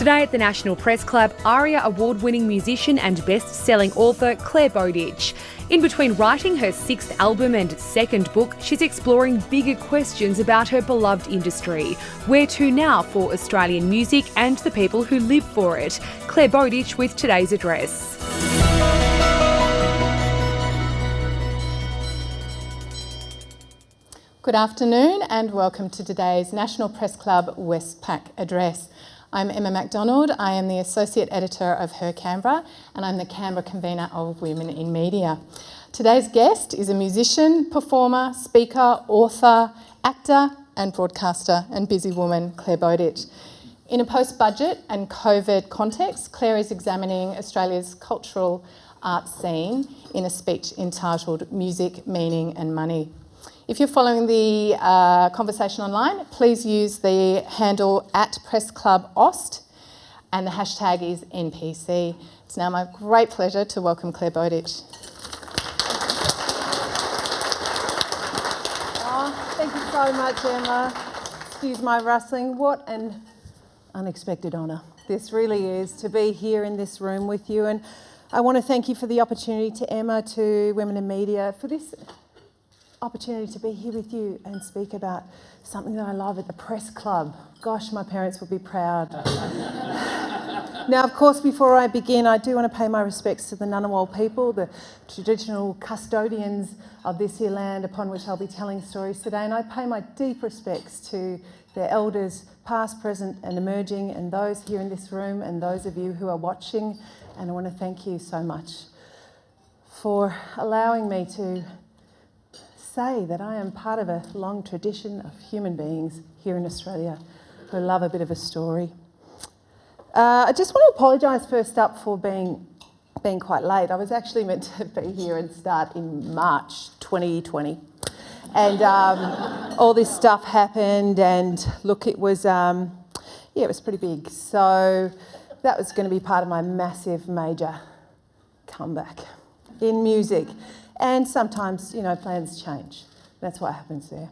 Today at the National Press Club, ARIA award-winning musician and best-selling author Clare Bowditch. In between writing her 6th album and 2nd book, she's exploring bigger questions about her beloved industry. Where to now for Australian music and the people who live for it? Clare Bowditch with today's address. Good afternoon and welcome to today's National Press Club Westpac address. I'm Emma MacDonald. I am the Associate Editor of Her Canberra and I'm the Canberra Convener of Women in Media. Today's guest is a musician, performer, speaker, author, actor and broadcaster and busy woman, Clare Bowditch. In a post-budget and COVID context, Clare is examining Australia's cultural arts scene in a speech entitled Music, Meaning and Money. If you're following the conversation online, please use the handle @PressClubAust and the hashtag is NPC. It's now my great pleasure to welcome Clare Bowditch. Oh, thank you so much, Emma. Excuse my rustling. What an unexpected honour this really is to be here in this room with you. And I want to thank you for the opportunity to Emma, to Women in Media, for this opportunity to be here with you and speak about something that I love at the Press Club. Gosh, my parents would be proud. Now, of course, before I begin, I do want to pay my respects to the Ngunnawal people, the traditional custodians of this here land upon which I'll be telling stories today, and I pay my deep respects to their elders, past, present and emerging, and those here in this room and those of you who are watching, and I want to thank you so much for allowing me to say that I am part of a long tradition of human beings here in Australia who love a bit of a story. I just want to apologise first up for being quite late. I was actually meant to be here and start in March 2020, and all this stuff happened. And look, it was it was pretty big. So that was going to be part of my massive, major comeback in music. And sometimes, you know, plans change. That's what happens there.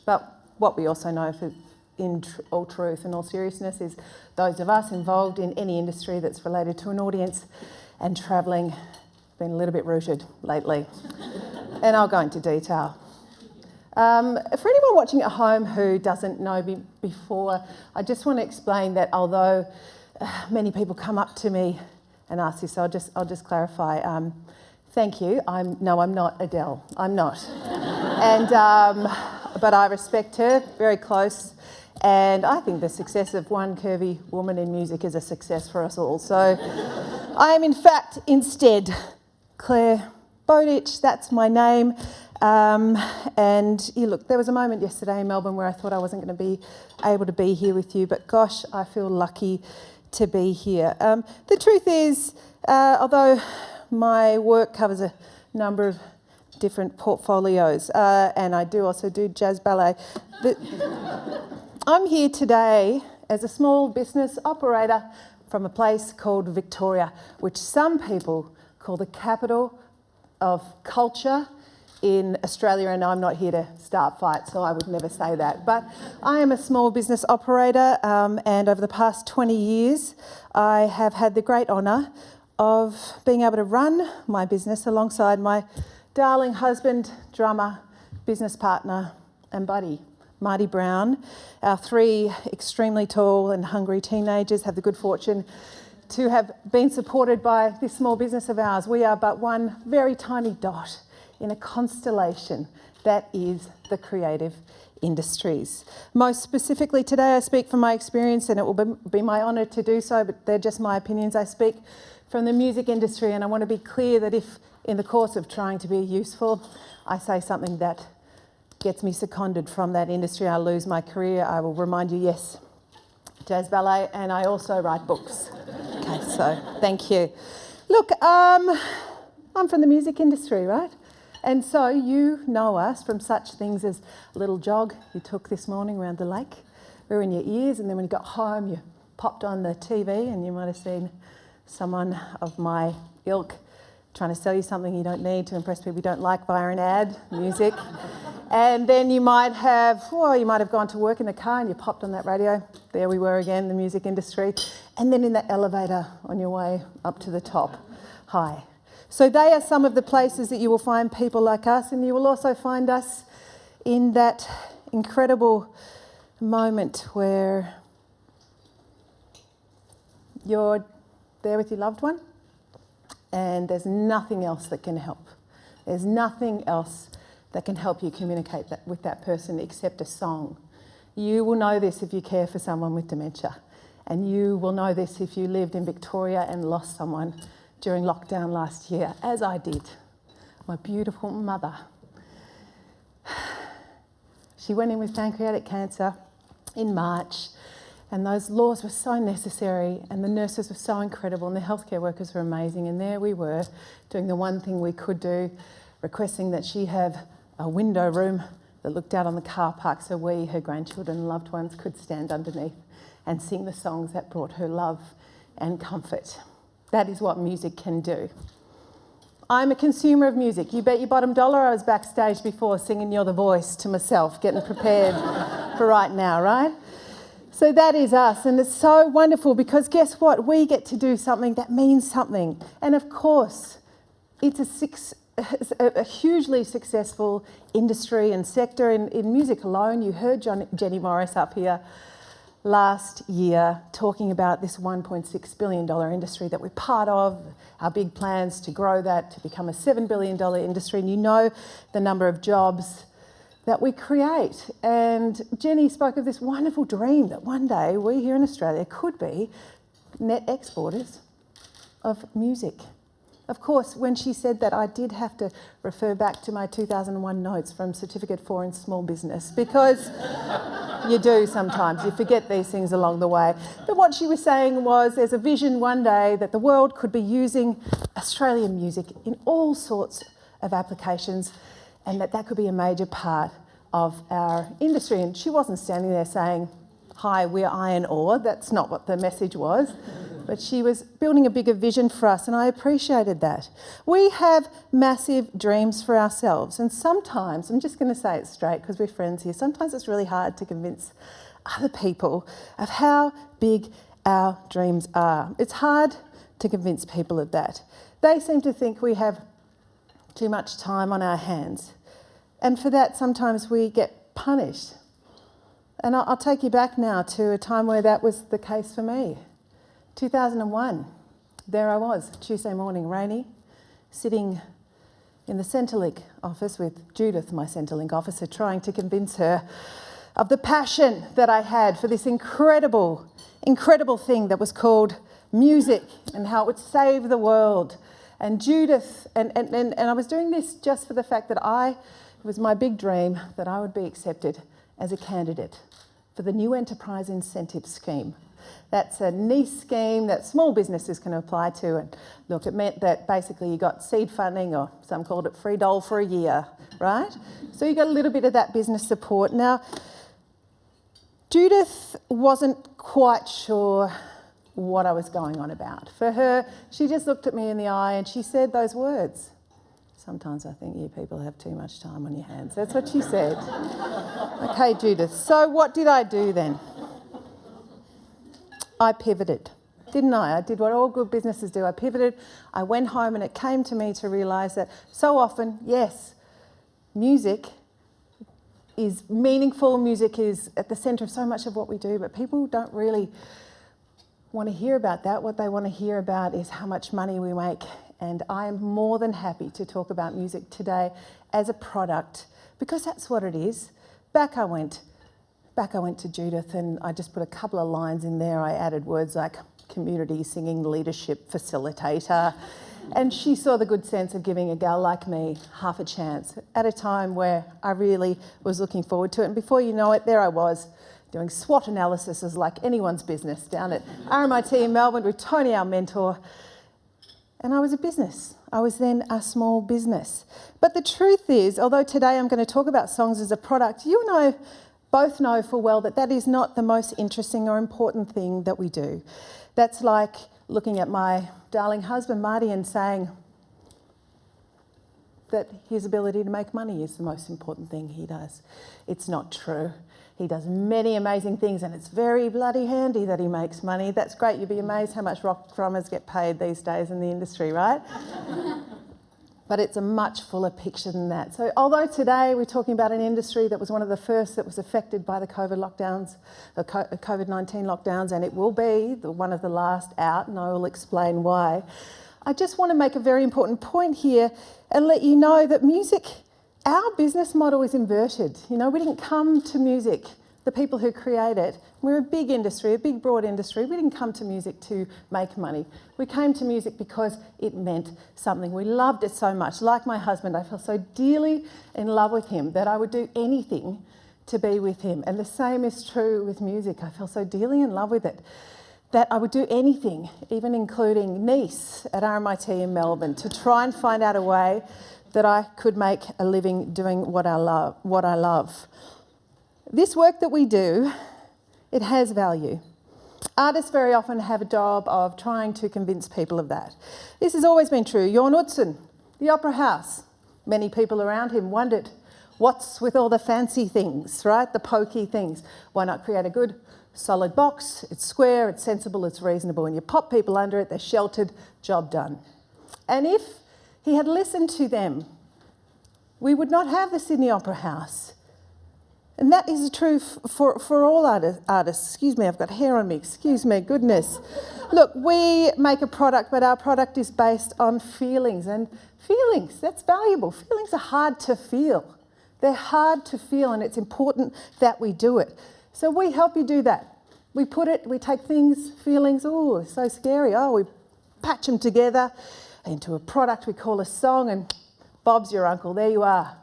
But what we also know, in all truth and all seriousness, is those of us involved in any industry that's related to an audience and travelling have been a little bit rooted lately. And I'll go into detail. For anyone watching at home who doesn't know me before, I just want to explain that although many people come up to me and ask this, I'll just clarify. Thank you. I'm not Adele. I'm not. And but I respect her, very close, and I think the success of one curvy woman in music is a success for us all. So I am in fact instead Clare Bowditch. That's my name. And you look, there was a moment yesterday in Melbourne where I thought I wasn't going to be able to be here with you, but gosh, I feel lucky to be here. The truth is, although my work covers a number of different portfolios, and I do also do jazz ballet. I'm here today as a small business operator from a place called Victoria, which some people call the capital of culture in Australia, and I'm not here to start fights, so I would never say that. But I am a small business operator, and over the past 20 years, I have had the great honour of being able to run my business alongside my darling husband, drummer, business partner and buddy, Marty Brown. Our 3 extremely tall and hungry teenagers have the good fortune to have been supported by this small business of ours. We are but one very tiny dot in a constellation that is the creative industries. Most specifically today, I speak from my experience, and it will be my honour to do so, but they're just my opinions. I speak from the music industry, and I want to be clear that if in the course of trying to be useful, I say something that gets me seconded from that industry, I'll lose my career. I will remind you, yes, jazz ballet, and I also write books. Okay, so thank you. Look, I'm from the music industry, right? And so you know us from such things as a little jog you took this morning around the lake. We were in your ears, and then when you got home, you popped on the TV and you might have seen someone of my ilk trying to sell you something you don't need to impress people you don't like via an ad, music. And then you might have gone to work in the car and you popped on that radio. There we were again, the music industry. And then in that elevator on your way up to the top. Hi. So they are some of the places that you will find people like us, and you will also find us in that incredible moment where you're there with your loved one and there's nothing else that can help. There's nothing else that can help you communicate with that person except a song. You will know this if you care for someone with dementia, and you will know this if you lived in Victoria and lost someone during lockdown last year, as I did. My beautiful mother. She went in with pancreatic cancer in March, and those laws were so necessary, and the nurses were so incredible, and the healthcare workers were amazing, and there we were doing the one thing we could do, requesting that she have a window room that looked out on the car park so we, her grandchildren and loved ones, could stand underneath and sing the songs that brought her love and comfort. That is what music can do. I'm a consumer of music. You bet your bottom dollar I was backstage before singing You're the Voice to myself, getting prepared for right now, right? So that is us, and it's so wonderful because guess what? We get to do something that means something. And of course, it's a hugely successful industry and sector in music alone. You heard Jenny Morris up here last year talking about this $1.6 billion industry that we're part of, our big plans to grow that to become a $7 billion industry, and you know the number of jobs that we create. And Jenny spoke of this wonderful dream that one day we here in Australia could be net exporters of music. Of course, when she said that, I did have to refer back to my 2001 notes from Certificate 4 in Small Business, because you do sometimes, you forget these things along the way. But what she was saying was there's a vision one day that the world could be using Australian music in all sorts of applications, and that could be a major part of our industry. And she wasn't standing there saying, hi, we're iron ore. That's not what the message was. But she was building a bigger vision for us, and I appreciated that. We have massive dreams for ourselves, and sometimes, I'm just going to say it straight because we're friends here, sometimes it's really hard to convince other people of how big our dreams are. It's hard to convince people of that. They seem to think we have too much time on our hands, and for that sometimes we get punished. And I'll take you back now to a time where that was the case for me. 2001, there I was, Tuesday morning, rainy, sitting in the Centrelink office with Judith, my Centrelink officer, trying to convince her of the passion that I had for this incredible, incredible thing that was called music and how it would save the world. And Judith, and I was doing this just for the fact that it was my big dream that I would be accepted as a candidate for the New Enterprise Incentive Scheme. That's a niche scheme that small businesses can apply to. And look, it meant that basically you got seed funding, or some called it free dole for a year, right? So you got a little bit of that business support. Now, Judith wasn't quite sure what I was going on about. For her, she just looked at me in the eye and she said those words. Sometimes I think you people have too much time on your hands. That's what she said. Okay, Judith. So what did I do then? I pivoted, didn't I? I did what all good businesses do. I pivoted, I went home, and it came to me to realise that so often, yes, music is meaningful, music is at the centre of so much of what we do, but people don't really want to hear about that. What they want to hear about is how much money we make, and I am more than happy to talk about music today as a product, because that's what it is. Back I went to Judith, and I just put a couple of lines in there. I added words like community singing leadership facilitator, and she saw the good sense of giving a gal like me half a chance at a time where I really was looking forward to it. And before you know it, there I was doing SWOT analysis as like anyone's business down at RMIT in Melbourne with Tony, our mentor. And I was a business. I was then a small business. But the truth is, although today I'm going to talk about songs as a product, you and I both know full well that that is not the most interesting or important thing that we do. That's like looking at my darling husband, Marty, and saying, that his ability to make money is the most important thing he does. It's not true. He does many amazing things, and it's very bloody handy that he makes money. That's great. You'd be amazed how much rock drummers get paid these days in the industry, right? But it's a much fuller picture than that. So although today we're talking about an industry that was one of the first that was affected by the COVID-19 lockdowns, and it will be one of the last out, and I will explain why, I just want to make a very important point here and let you know that music, our business model is inverted. You know, we didn't come to music, the people who create it. We're a big industry, a big broad industry. We didn't come to music to make money. We came to music because it meant something. We loved it so much. Like my husband, I fell so dearly in love with him that I would do anything to be with him. And the same is true with music. I fell so dearly in love with it that I would do anything, even including Nice at RMIT in Melbourne, to try and find out a way that I could make a living doing what I love. This work that we do, it has value. Artists very often have a job of trying to convince people of that. This has always been true. Jorn Utzon, the Opera House, many people around him wondered, what's with all the fancy things, right? The pokey things. Why not create a good, solid box? It's square, it's sensible, it's reasonable. And you pop people under it, they're sheltered, job done. And if he had listened to them, we would not have the Sydney Opera House. And that is true for all artists. Excuse me, I've got hair on me. Excuse me, goodness. Look, we make a product, but our product is based on feelings. And feelings, that's valuable. Feelings are hard to feel. They're hard to feel, and it's important that we do it. So we help you do that. We take things, feelings, oh, so scary. Oh, we patch them together into a product we call a song, and Bob's your uncle. There you are.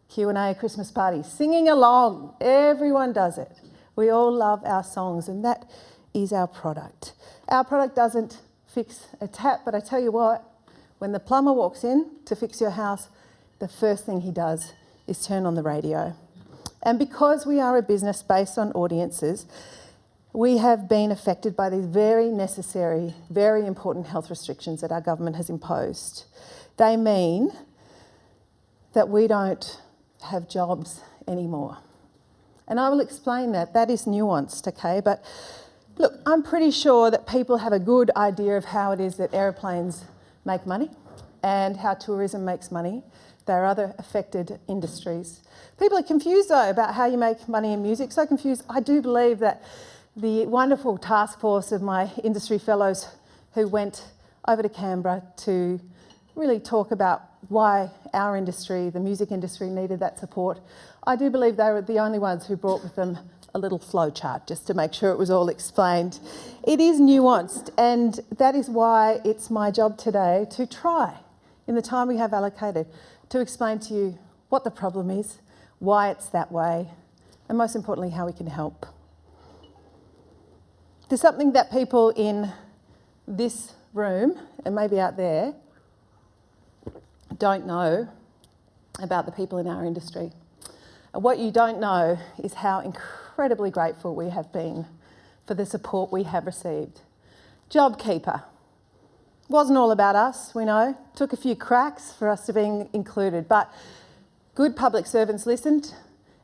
Q&A, Christmas party, singing along. Everyone does it. We all love our songs, and that is our product. Our product doesn't fix a tap, but I tell you what, when the plumber walks in to fix your house, the first thing he does is turn on the radio. And because we are a business based on audiences, we have been affected by these very necessary, very important health restrictions that our government has imposed. They mean that we don't have jobs anymore. And I will explain that. That is nuanced, okay? But look, I'm pretty sure that people have a good idea of how it is that aeroplanes make money and how tourism makes money. There are other affected industries. People are confused though about how you make money in music, so confused. I do believe that the wonderful task force of my industry fellows who went over to Canberra to really talk about why our industry, the music industry, needed that support. I do believe they were the only ones who brought with them a little flow chart just to make sure it was all explained. It is nuanced, and that is why it's my job today to try, in the time we have allocated, to explain to you what the problem is, why it's that way, and most importantly, how we can help. There's something that people in this room, and maybe out there, don't know about the people in our industry. And what you don't know is how incredibly grateful we have been for the support we have received. JobKeeper. Wasn't all about us, we know. Took a few cracks for us to be included, but good public servants listened,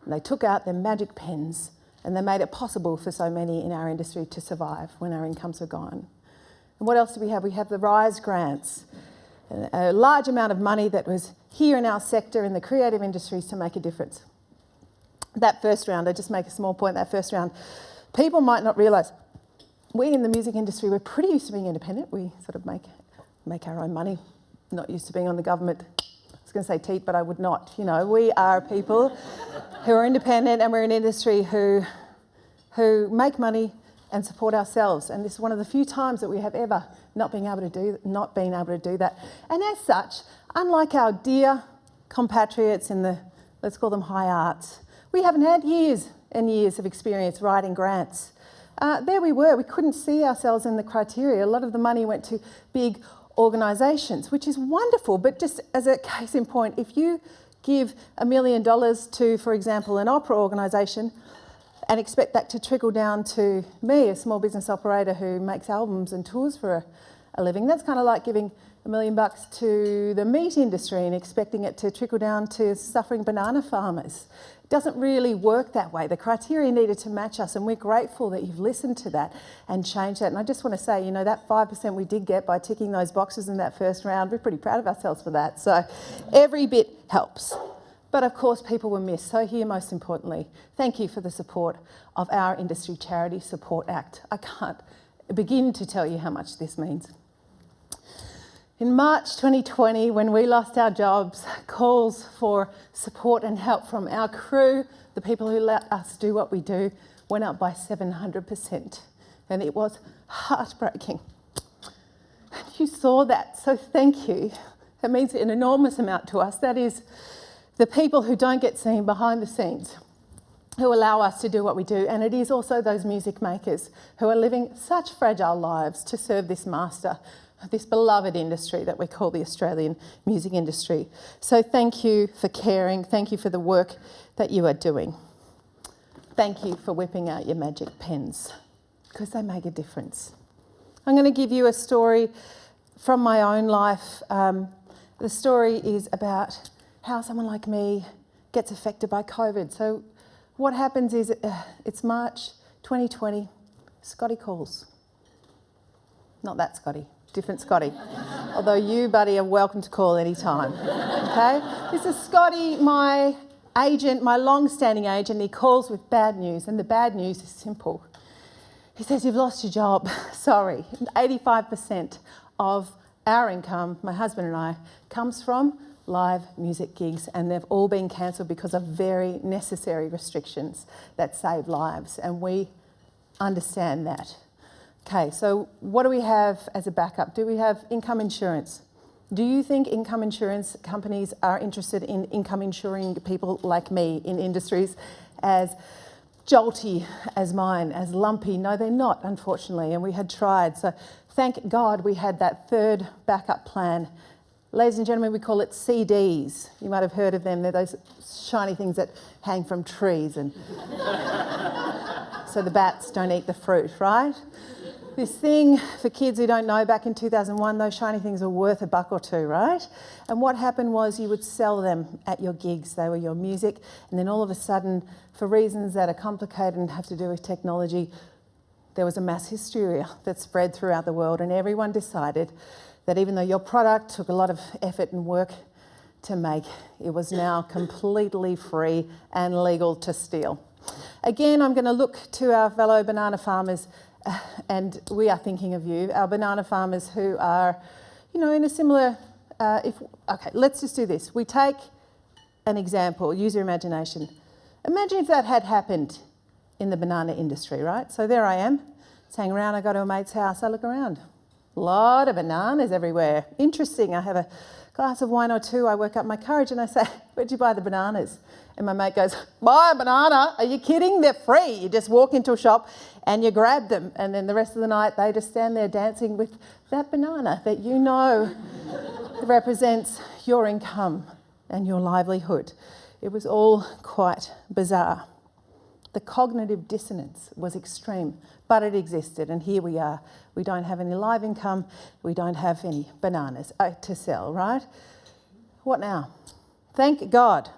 and they took out their magic pens, and they made it possible for so many in our industry to survive when our incomes were gone. And what else do we have? We have the RISE grants, a large amount of money that was here in our sector in the creative industries to make a difference. That first round, I just make a small point, that first round, people might not realise, we in the music industry, we're pretty used to being independent. We sort of make our own money, not used to being on the government. I was going to say teat, but I would not. You know, we are people who are independent, and we're an industry who make money and support ourselves. And this is one of the few times that we have ever not been able to do that. And as such, unlike our dear compatriots in the, let's call them high arts, we haven't had years and years of experience writing grants. There we were, we couldn't see ourselves in the criteria. A lot of the money went to big organisations, which is wonderful, but just as a case in point, if you give $1 million to, for example, an opera organisation and expect that to trickle down to me, a small business operator who makes albums and tours for a living, that's kind of like giving $1 $1 million to the meat industry and expecting it to trickle down to suffering banana farmers. It doesn't really work that way. The criteria needed to match us, and we're grateful that you've listened to that and changed that. And I just want to say, you know, that 5% we did get by ticking those boxes in that first round, we're pretty proud of ourselves for that. So every bit helps. But of course, people were missed. So here, most importantly, thank you for the support of our Industry Charity Support Act. I can't begin to tell you how much this means. In March 2020, when we lost our jobs, calls for support and help from our crew, the people who let us do what we do, went up by 700%. And it was heartbreaking. And you saw that, so thank you. That means an enormous amount to us. That is the people who don't get seen behind the scenes, who allow us to do what we do. And it is also those music makers who are living such fragile lives to serve this master, this beloved industry that we call the Australian music industry. So thank you for caring. Thank you for the work that you are doing. Thank you for whipping out your magic pens, because they make a difference. I'm going to give you a story from my own life. The story is about how someone like me gets affected by COVID. So what happens is it's March 2020, Scotty calls. Not that Scotty, different Scotty. Although you, buddy, are welcome to call any time, okay? This is Scotty, my agent, my long-standing agent. He calls with bad news, and the bad news is simple. He says, you've lost your job, sorry. 85% of our income, my husband and I, comes from live music gigs, and they've all been cancelled because of very necessary restrictions that save lives, and we understand that. Okay, so what do we have as a backup? Do we have income insurance? Do you think income insurance companies are interested in income insuring people like me in industries as jolty as mine, as lumpy? No, they're not, unfortunately, and we had tried. So thank God we had that third backup plan. Ladies and gentlemen, we call it CDs. You might have heard of them. They're those shiny things that hang from trees, and so the bats don't eat the fruit, right? This thing, for kids who don't know, back in 2001, those shiny things were worth $1 or $2, right? And what happened was you would sell them at your gigs. They were your music. And then all of a sudden, for reasons that are complicated and have to do with technology, there was a mass hysteria that spread throughout the world, and everyone decided that even though your product took a lot of effort and work to make, it was now completely free and legal to steal. Again, I'm going to look to our fellow banana farmers, and we are thinking of you, our banana farmers who are, you know, in a similar, okay, let's just do this. We take an example, use your imagination. Imagine if that had happened in the banana industry, right? So there I am, hanging around, I go to a mate's house, I look around. A lot of bananas everywhere. Interesting, I have a glass of wine or two, I work up my courage and I say, where'd you buy the bananas? And my mate goes, buy a banana? Are you kidding? They're free. You just walk into a shop and you grab them. And then the rest of the night, they just stand there dancing with that banana that you know represents your income and your livelihood. It was all quite bizarre. The cognitive dissonance was extreme, but it existed, and here we are. We don't have any live income, we don't have any bananas to sell, right? What now? Thank God.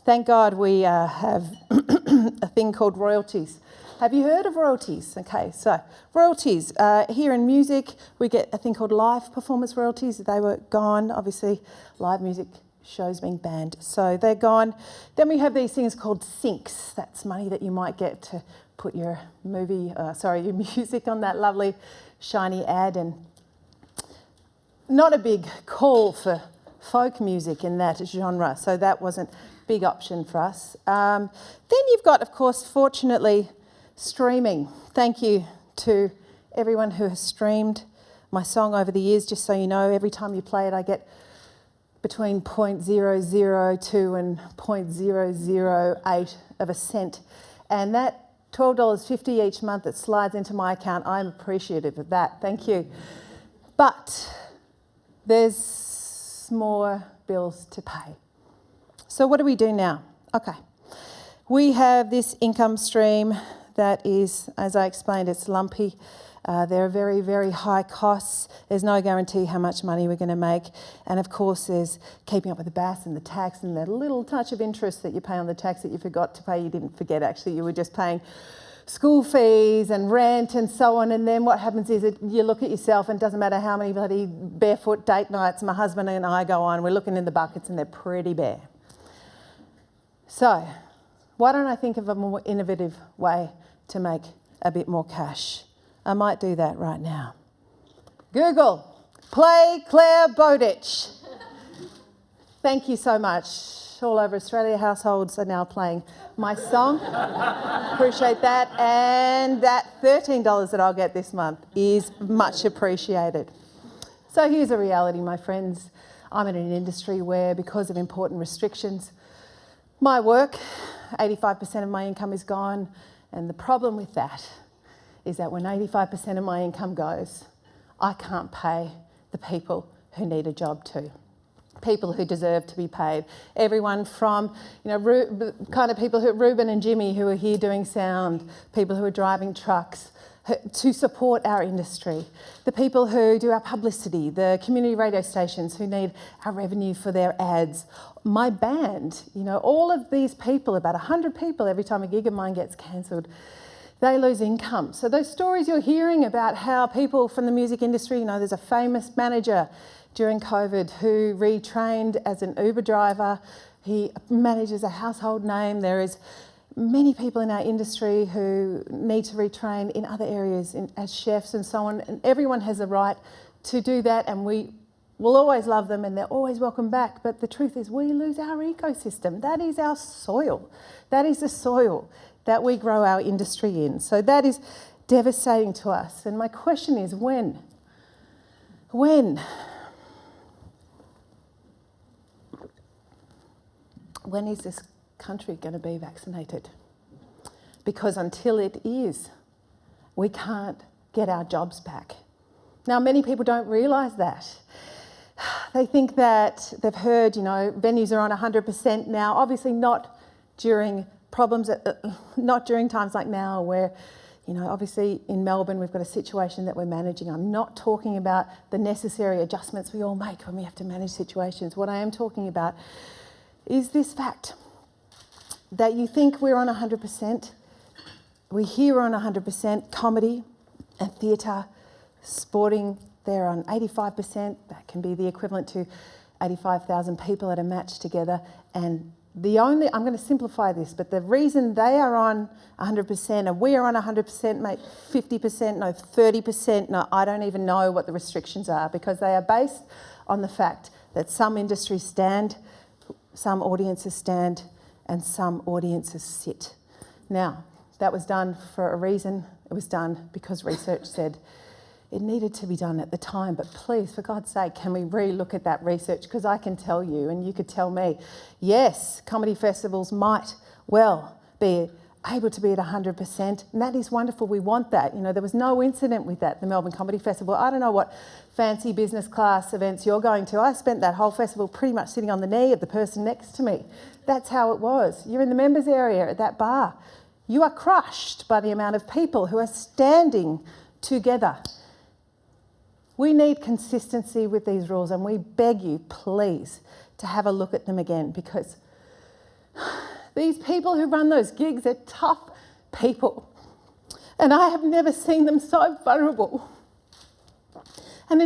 Thank God we have a thing called royalties. Have you heard of royalties? Okay, so royalties. Here in music, we get a thing called live performance royalties. They were gone, obviously, live music shows being banned, so they're gone. Then we have these things called syncs. That's money that you might get to put your your music on that lovely shiny ad, and not a big call for folk music in that genre, so that wasn't a big option for us. Then you've got, of course, fortunately, streaming. Thank you to everyone who has streamed my song over the years. Just so you know, every time you play it, I get between 0.002 and 0.008 of a cent. And that $12.50 each month that slides into my account, I'm appreciative of that. Thank you. But there's more bills to pay. So what do we do now? Okay. We have this income stream that is, as I explained, it's lumpy. There are very, very high costs. There's no guarantee how much money we're going to make. And of course, there's keeping up with the BAS and the tax and that little touch of interest that you pay on the tax that you forgot to pay. You didn't forget, actually. You were just paying school fees and rent and so on. And then what happens is that you look at yourself and it doesn't matter how many bloody barefoot date nights my husband and I go on, we're looking in the buckets and they're pretty bare. So why don't I think of a more innovative way to make a bit more cash? I might do that right now. Google, play Clare Bowditch. Thank you so much. All over Australia, households are now playing my song. Appreciate that. And that $13 that I'll get this month is much appreciated. So here's a reality, my friends. I'm in an industry where, because of important restrictions, my work, 85% of my income is gone. And the problem with that is that when 85% of my income goes, I can't pay the people who need a job too. People who deserve to be paid. Everyone from, kind of people who, Ruben and Jimmy, who are here doing sound, people who are driving trucks to support our industry, the people who do our publicity, the community radio stations who need our revenue for their ads, my band, all of these people, about 100 people every time a gig of mine gets cancelled, they lose income. So those stories you're hearing about how people from the music industry, there's a famous manager during COVID who retrained as an Uber driver. He manages a household name. There is many people in our industry who need to retrain in other areas as chefs and so on. And everyone has a right to do that, and we will always love them and they're always welcome back. But the truth is we lose our ecosystem. That is our soil. That is the soil that we grow our industry in. So that is devastating to us. And my question is, when? When is this country going to be vaccinated? Because until it is, we can't get our jobs back. Now, many people don't realise that. They think that they've heard, venues are on 100% now, obviously not during not during times like now where, obviously in Melbourne we've got a situation that we're managing. I'm not talking about the necessary adjustments we all make when we have to manage situations. What I am talking about is this fact that you think we're on 100%. We hear we're on 100%. Comedy and theatre, sporting, they're on 85%. That can be the equivalent to 85,000 people at a match together. And I'm going to simplify this, but the reason they are on 100% and we are on 100%, mate, 50%, no, 30%, no, I don't even know what the restrictions are, because they are based on the fact that some industries stand, some audiences stand, and some audiences sit. Now, that was done for a reason. It was done because research said it needed to be done at the time. But please, for God's sake, can we re-look at that research? Because I can tell you, and you could tell me, yes, comedy festivals might well be able to be at 100%, and that is wonderful. We want that. There was no incident with that, the Melbourne Comedy Festival. I don't know what fancy business class events you're going to. I spent that whole festival pretty much sitting on the knee of the person next to me. That's how it was. You're in the members area at that bar. You are crushed by the amount of people who are standing together. We need consistency with these rules, and we beg you, please, to have a look at them again, because these people who run those gigs are tough people, and I have never seen them so vulnerable. And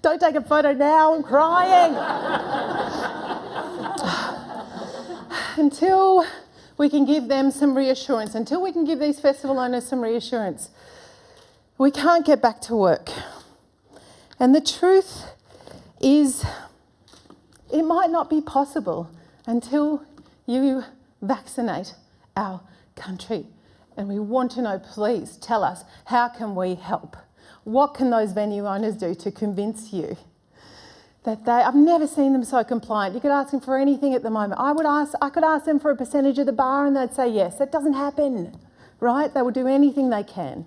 don't take a photo now, I'm crying. Until we can give them some reassurance, until we can give these festival owners some reassurance, we can't get back to work. And the truth is, it might not be possible until you vaccinate our country. And we want to know, please tell us, how can we help? What can those venue owners do to convince you that I've never seen them so compliant. You could ask them for anything at the moment. I could ask them for a percentage of the bar and they'd say yes. That doesn't happen, right? They will do anything they can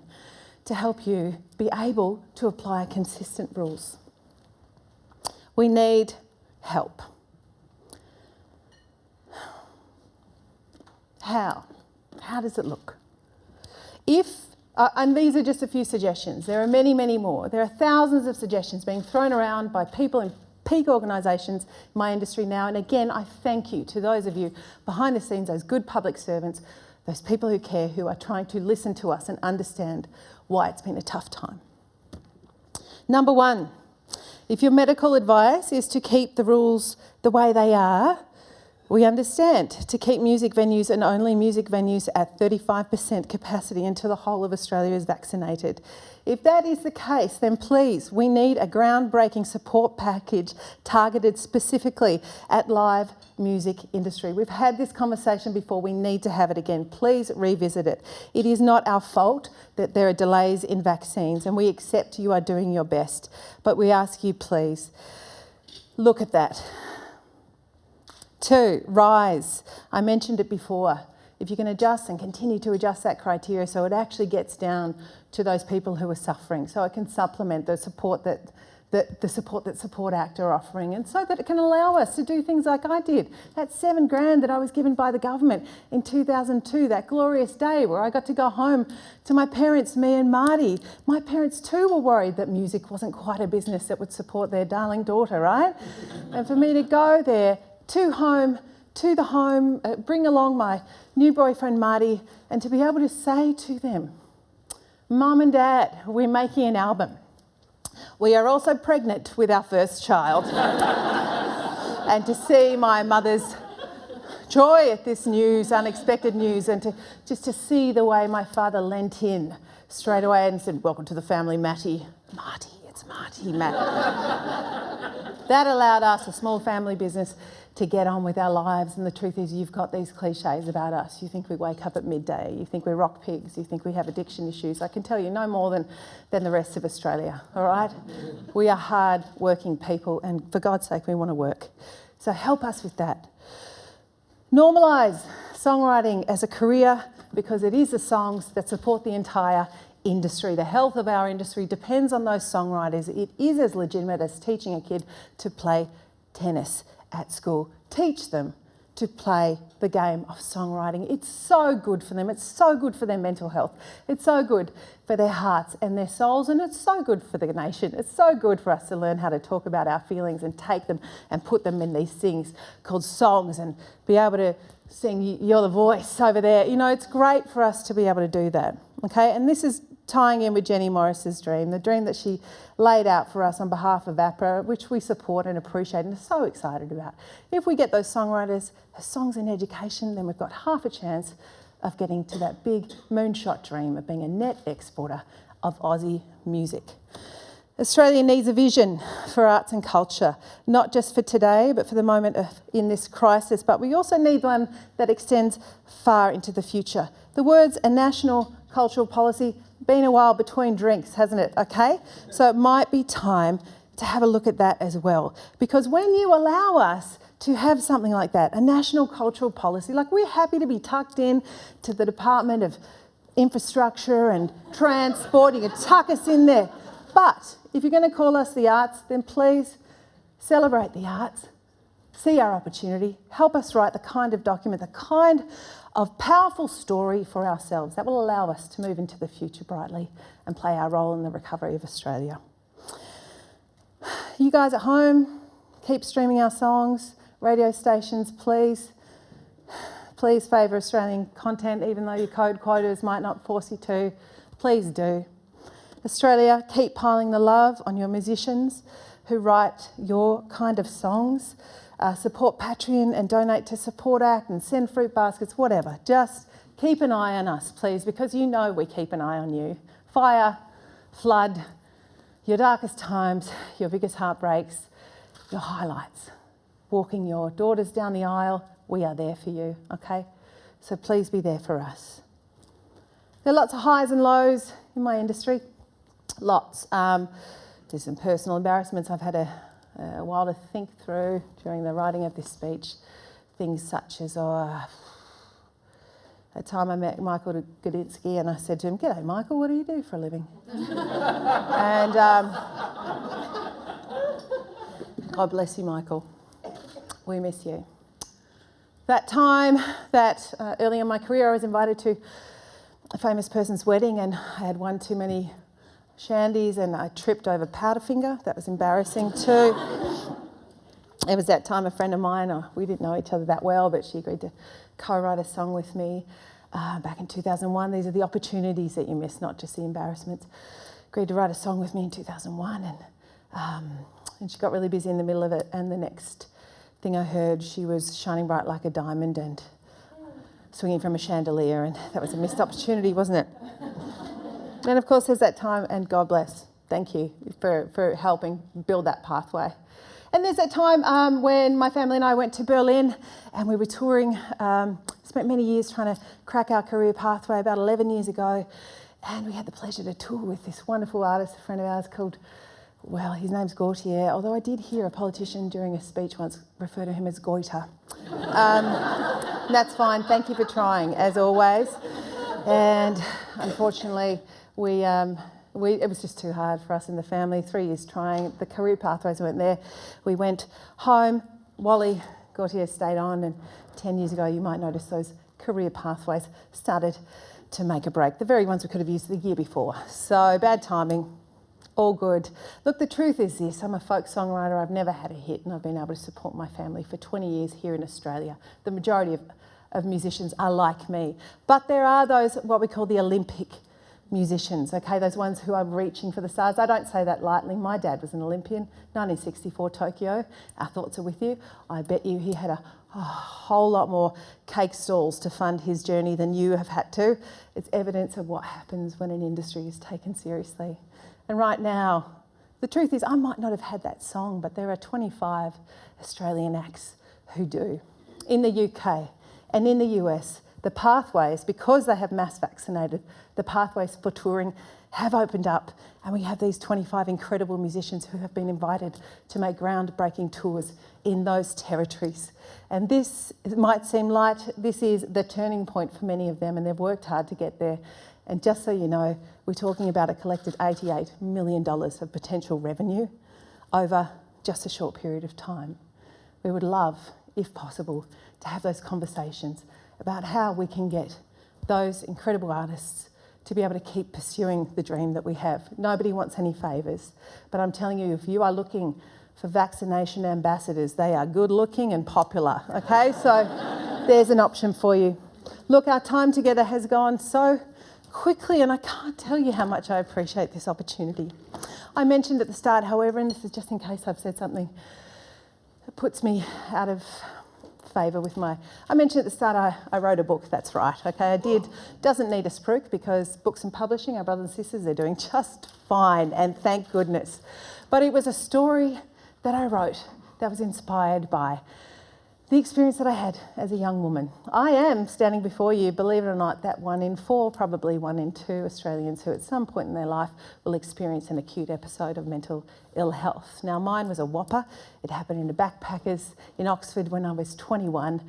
to help you be able to apply consistent rules. We need help. How? How does it look? If And these are just a few suggestions. There are many, many more. There are thousands of suggestions being thrown around by people in peak organisations in my industry now. And again, I thank you to those of you behind the scenes, those good public servants, those people who care, who are trying to listen to us and understand why it's been a tough time. Number one, if your medical advice is to keep the rules the way they are, we understand to keep music venues and only music venues at 35% capacity until the whole of Australia is vaccinated. If that is the case, then please, we need a groundbreaking support package targeted specifically at live music industry. We've had this conversation before, we need to have it again. Please revisit it. It is not our fault that there are delays in vaccines, and we accept you are doing your best, but we ask you please, look at that. 2, RISE. I mentioned it before. If you can adjust and continue to adjust that criteria so it actually gets down to those people who are suffering, so it can supplement the support that Support Act are offering, and so that it can allow us to do things like I did. That $7,000 that I was given by the government in 2002, that glorious day where I got to go home to my parents, me and Marty. My parents too were worried that music wasn't quite a business that would support their darling daughter, right? And for me to go there, to the home, bring along my new boyfriend Marty, and to be able to say to them, Mum and Dad, we're making an album. We are also pregnant with our first child. And to see my mother's joy at this news, unexpected news, and just to see the way my father leant in straight away and said, welcome to the family, Matty. Marty, it's Marty, Matt. That allowed us, a small family business, to get on with our lives. And the truth is, you've got these cliches about us. You think we wake up at midday. You think we're rock pigs. You think we have addiction issues. I can tell you no more than the rest of Australia, all right? We are hard-working people, and for God's sake, we want to work. So help us with that. Normalise songwriting as a career, because it is the songs that support the entire industry. The health of our industry depends on those songwriters. It is as legitimate as teaching a kid to play tennis at school. Teach them to play the game of songwriting. It's so good for them. It's so good for their mental health. It's so good for their hearts and their souls, and it's so good for the nation. It's so good for us to learn how to talk about our feelings and take them and put them in these things called songs and be able to sing You're the Voice over there. You know, it's great for us to be able to do that, okay? And this is tying in with Jenny Morris's dream, the dream that she laid out for us on behalf of APRA, which we support and appreciate and are so excited about. If we get those songwriters, those songs in education, then we've got half a chance of getting to that big moonshot dream of being a net exporter of Aussie music. Australia needs a vision for arts and culture, not just for today, but for the moment in this crisis. But we also need one that extends far into the future. The words a national cultural policy, been a while between drinks, hasn't it? Okay? So it might be time to have a look at that as well. Because when you allow us to have something like that, a national cultural policy, like we're happy to be tucked in to the Department of Infrastructure and Transport, you can tuck us in there. But if you're going to call us the arts, then please celebrate the arts, see our opportunity, help us write the kind of document, the kind of powerful story for ourselves that will allow us to move into the future brightly and play our role in the recovery of Australia. You guys at home, keep streaming our songs. Radio stations, please favour Australian content, even though your code quotas might not force you to. Please do. Australia, keep piling the love on your musicians who write your kind of songs. Support Patreon and donate to Support Act and send fruit baskets, whatever. Just keep an eye on us, please, because you know we keep an eye on you. Fire, flood, your darkest times, your biggest heartbreaks, your highlights. Walking your daughters down the aisle, we are there for you, okay? So please be there for us. There are lots of highs and lows in my industry, lots. There's some personal embarrassments I've had a while to think through during the writing of this speech. Things such as, a time I met Michael Gudinski and I said to him, "G'day Michael, what do you do for a living?" And God bless you, Michael. We miss you. That time that early in my career I was invited to a famous person's wedding, and I had one too many shandies and I tripped over Powderfinger. That was embarrassing too. It was that time a friend of mine, we didn't know each other that well, but she agreed to co-write a song with me back in 2001. These are the opportunities that you miss, not just the embarrassments. Agreed to write a song with me in 2001, and she got really busy in the middle of it, and the next thing I heard, she was shining bright like a diamond and swinging from a chandelier, and that was a missed opportunity, wasn't it? And of course there's that time, and God bless, thank you for helping build that pathway. And there's that time when my family and I went to Berlin and we were touring, spent many years trying to crack our career pathway about 11 years ago, and we had the pleasure to tour with this wonderful artist, a friend of ours called, well, his name's Gautier, although I did hear a politician during a speech once refer to him as Goiter. That's fine, thank you for trying, as always. And unfortunately, it was just too hard for us in the family. 3 years trying, the career pathways weren't there. We went home, Wally Gautier stayed on, and 10 years ago you might notice those career pathways started to make a break. The very ones we could have used the year before. So bad timing, all good. Look, the truth is this, I'm a folk songwriter, I've never had a hit, and I've been able to support my family for 20 years here in Australia. The majority of musicians are like me. But there are those, what we call the Olympic musicians, okay, those ones who are reaching for the stars. I don't say that lightly. My dad was an Olympian, 1964 Tokyo. Our thoughts are with you. I bet you he had a whole lot more cake stalls to fund his journey than you have had to. It's evidence of what happens when an industry is taken seriously. And right now, the truth is I might not have had that song, but there are 25 Australian acts who do. In the UK and in the US, the pathways, because they have mass vaccinated, the pathways for touring have opened up, and we have these 25 incredible musicians who have been invited to make groundbreaking tours in those territories. And this, it might seem light, this is the turning point for many of them, and they've worked hard to get there. And just so you know, we're talking about a collected $88 million of potential revenue over just a short period of time. We would love, if possible, to have those conversations about how we can get those incredible artists to be able to keep pursuing the dream that we have. Nobody wants any favours, but I'm telling you, if you are looking for vaccination ambassadors, they are good looking and popular, okay? So there's an option for you. Look, our time together has gone so quickly, and I can't tell you how much I appreciate this opportunity. I mentioned at the start, however, and this is just in case I've said something that puts me out of favour with I mentioned at the start I wrote a book, that's right, okay, I did. Doesn't need a spruik because books and publishing, our brothers and sisters, they're doing just fine, and thank goodness. But it was a story that I wrote that was inspired by the experience that I had as a young woman. I am standing before you, believe it or not, that 1 in 4, probably 1 in 2 Australians who at some point in their life will experience an acute episode of mental ill health. Now mine was a whopper. It happened in a backpackers in Oxford when I was 21,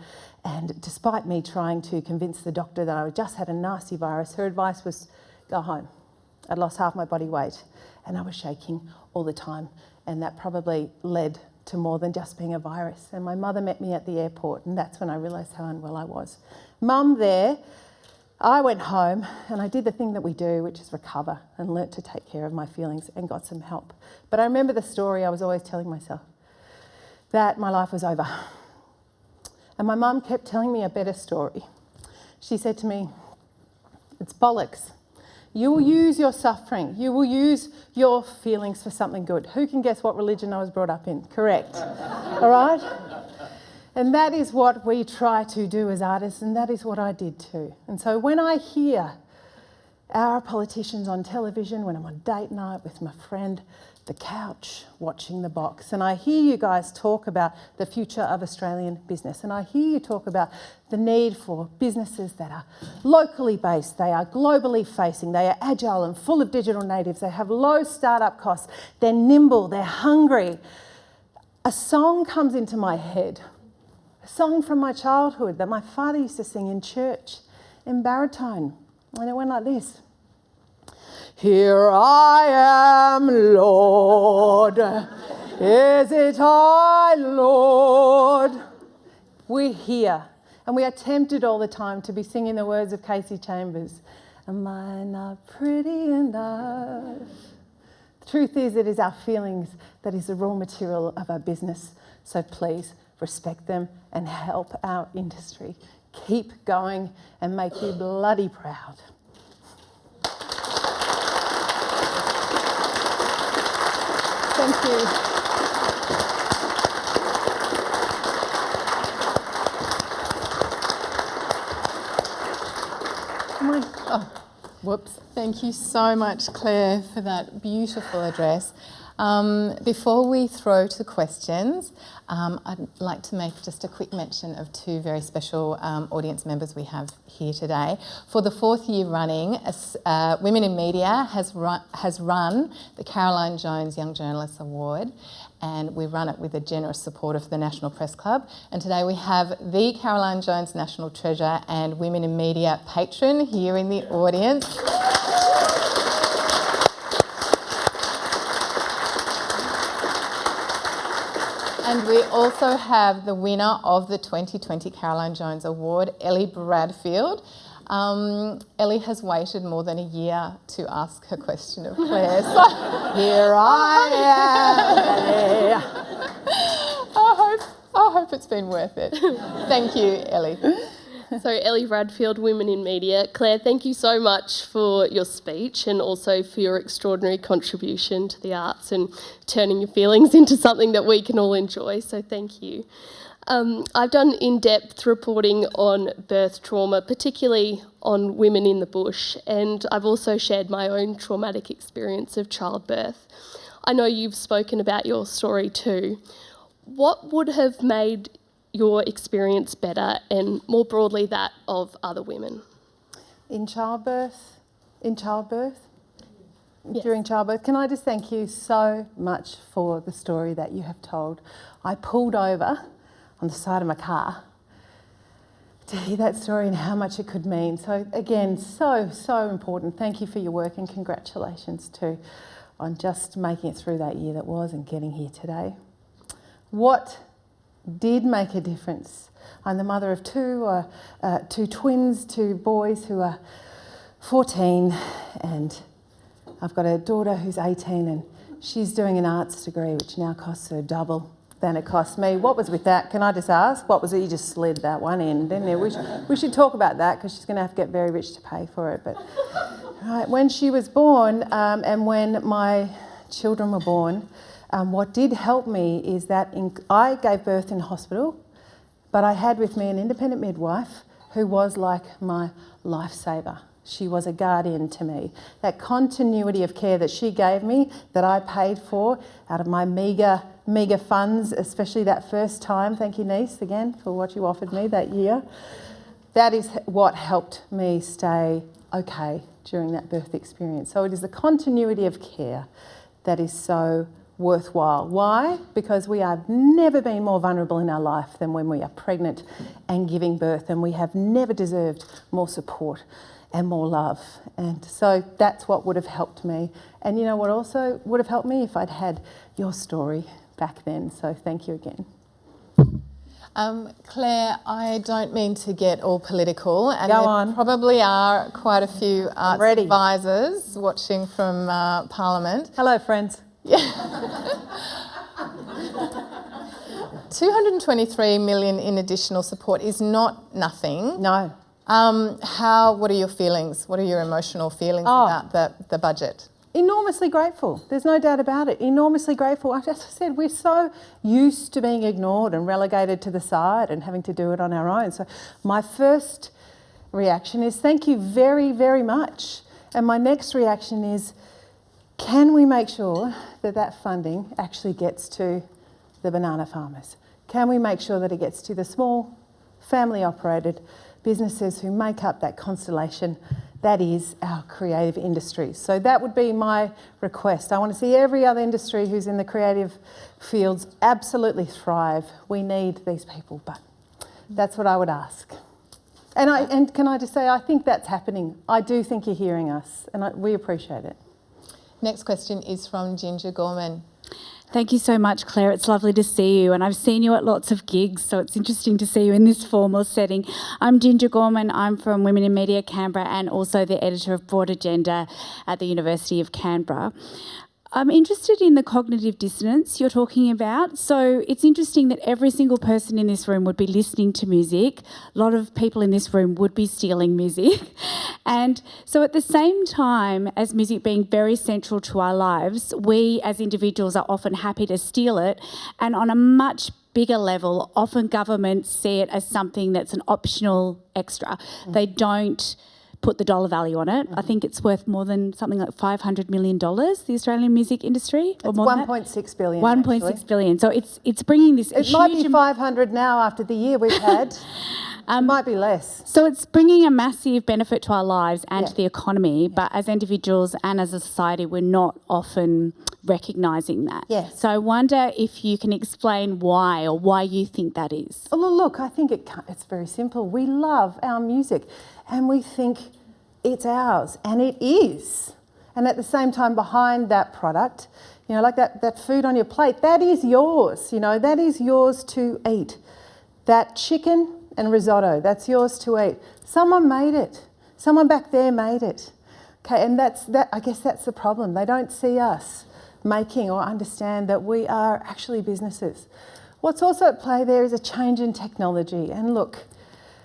and despite me trying to convince the doctor that I just had a nasty virus, her advice was go home. I'd lost half my body weight and I was shaking all the time, and that probably led to more than just being a virus. And my mother met me at the airport, and that's when I realised how unwell I was. Mum there, I went home and I did the thing that we do, which is recover, and learnt to take care of my feelings and got some help. But I remember the story I was always telling myself, that my life was over. And my mum kept telling me a better story. She said to me, it's bollocks. You will use your suffering, you will use your feelings for something good. Who can guess what religion I was brought up in? Correct. All right? And that is what we try to do as artists, and that is what I did too. And so when I hear our politicians on television, when I'm on date night with my friend, the couch, watching the box, and I hear you guys talk about the future of Australian business, and I hear you talk about the need for businesses that are locally based, they are globally facing, they are agile and full of digital natives, they have low startup costs, they're nimble, they're hungry. A song comes into my head, a song from my childhood that my father used to sing in church in baritone, and it went like this. Here I am, Lord, is it I, Lord? We're here, and we are tempted all the time to be singing the words of Casey Chambers, Am I not pretty enough? The truth is, it is our feelings that is the raw material of our business. So please respect them and help our industry keep going and make you bloody proud. Thank you. Whoops. Thank you so much, Claire, for that beautiful address. Before we throw to questions, I'd like to make just a quick mention of two very special audience members we have here today. For the 4th year running, Women in Media has run the Caroline Jones Young Journalists Award, and we run it with the generous support of the National Press Club. And today we have the Caroline Jones National Treasure and Women in Media patron here in the audience. And we also have the winner of the 2020 Caroline Jones Award, Ellie Bradfield. Ellie has waited more than a year to ask her question of Claire. So here I am. I hope it's been worth it. Thank you, Ellie. So Ellie Bradfield, Women in Media. Claire, thank you so much for your speech and also for your extraordinary contribution to the arts and turning your feelings into something that we can all enjoy, so thank you. I've done in-depth reporting on birth trauma, particularly on women in the bush, and I've also shared my own traumatic experience of childbirth. I know you've spoken about your story too. What would have made your experience better, and more broadly that of other women? In childbirth? Yes. During childbirth. Can I just thank you so much for the story that you have told. I pulled over on the side of my car to hear that story and how much it could mean. So again, so important. Thank you for your work and congratulations too on just making it through that year that was and getting here today. What did make a difference? I'm the mother of two twins, two boys who are 14, and I've got a daughter who's 18 and she's doing an arts degree which now costs her double than it cost me. What was with that? Can I just ask? What was it? You just slid that one in, didn't you? We should talk about that because she's going to have to get very rich to pay for it. But right, when she was born and when my children were born, what did help me is that I gave birth in hospital, but I had with me an independent midwife who was like my lifesaver. She was a guardian to me. That continuity of care that she gave me, that I paid for out of my meagre funds, especially that first time. Thank you, niece, again, for what you offered me that year. That is what helped me stay okay during that birth experience. So it is the continuity of care that is so worthwhile. Why? Because we have never been more vulnerable in our life than when we are pregnant and giving birth, and we have never deserved more support and more love. And so that's what would have helped me. And you know what also would have helped me? If I'd had your story back then. So thank you again. Claire, I don't mean to get all political, and Go there on. probably are quite a few arts advisors watching from Parliament. Hello, friends. 223 million in additional support is not nothing. No. What are your feelings? What are your emotional feelings about the budget? Enormously grateful. There's no doubt about it. Enormously grateful. As I said, we're so used to being ignored and relegated to the side and having to do it on our own. So my first reaction is thank you very, very much. And my next reaction is, can we make sure that that funding actually gets to the banana farmers? Can we make sure that it gets to the small, family-operated businesses who make up that constellation that is our creative industries? So that would be my request. I want to see every other industry who's in the creative fields absolutely thrive. We need these people, but that's what I would ask. And can I just say, I think that's happening. I do think you're hearing us, and we appreciate it. Next question is from Ginger Gorman. Thank you so much, Claire. It's lovely to see you, and I've seen you at lots of gigs, so it's interesting to see you in this formal setting. I'm Ginger Gorman. I'm from Women in Media Canberra and also the editor of Broad Agenda at the University of Canberra. I'm interested in the cognitive dissonance you're talking about. So it's interesting that every single person in this room would be listening to music. A lot of people in this room would be stealing music. And so at the same time as music being very central to our lives, we as individuals are often happy to steal it. And on a much bigger level, often governments see it as something that's an optional extra. They don't put the dollar value on it. I think it's worth more than something like $500 million, the Australian music industry. It's 1.6 billion. 1.6 billion. So it's bringing this. It might be 500 now after the year we've had. Might be less. So it's bringing a massive benefit to our lives and to the economy, but as individuals and as a society, we're not often recognising that. Yes. So I wonder if you can explain why or why you think that is. Oh, look, I think it's very simple. We love our music and we think it's ours, and it is. And at the same time, behind that product, you know, like that food on your plate, that is yours, you know, that is yours to eat. That chicken and risotto, that's yours to eat. Someone made it. Someone back there made it. Okay, and I guess that's the problem. They don't see us making or understand that we are actually businesses. What's also at play there is a change in technology. And look,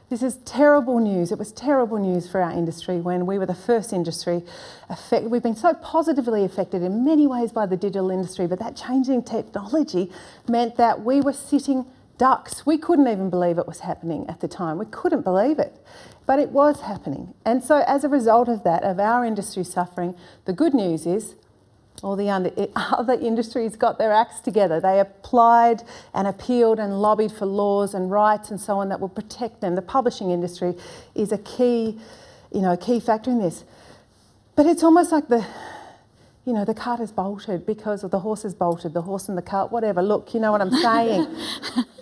this is terrible news. It was terrible news for our industry when we were the first industry affected. We've been so positively affected in many ways by the digital industry, but that changing technology meant that we were sitting ducks. We couldn't even believe it was happening at the time. We couldn't believe it, but it was happening. And so as a result of that, of our industry suffering, the good news is all the other industries got their acts together. They applied and appealed and lobbied for laws and rights and so on that will protect them. The publishing industry is a key factor in this. But it's almost like the cart is bolted because of the horse is bolted, the horse and the cart, whatever. Look, you know what I'm saying.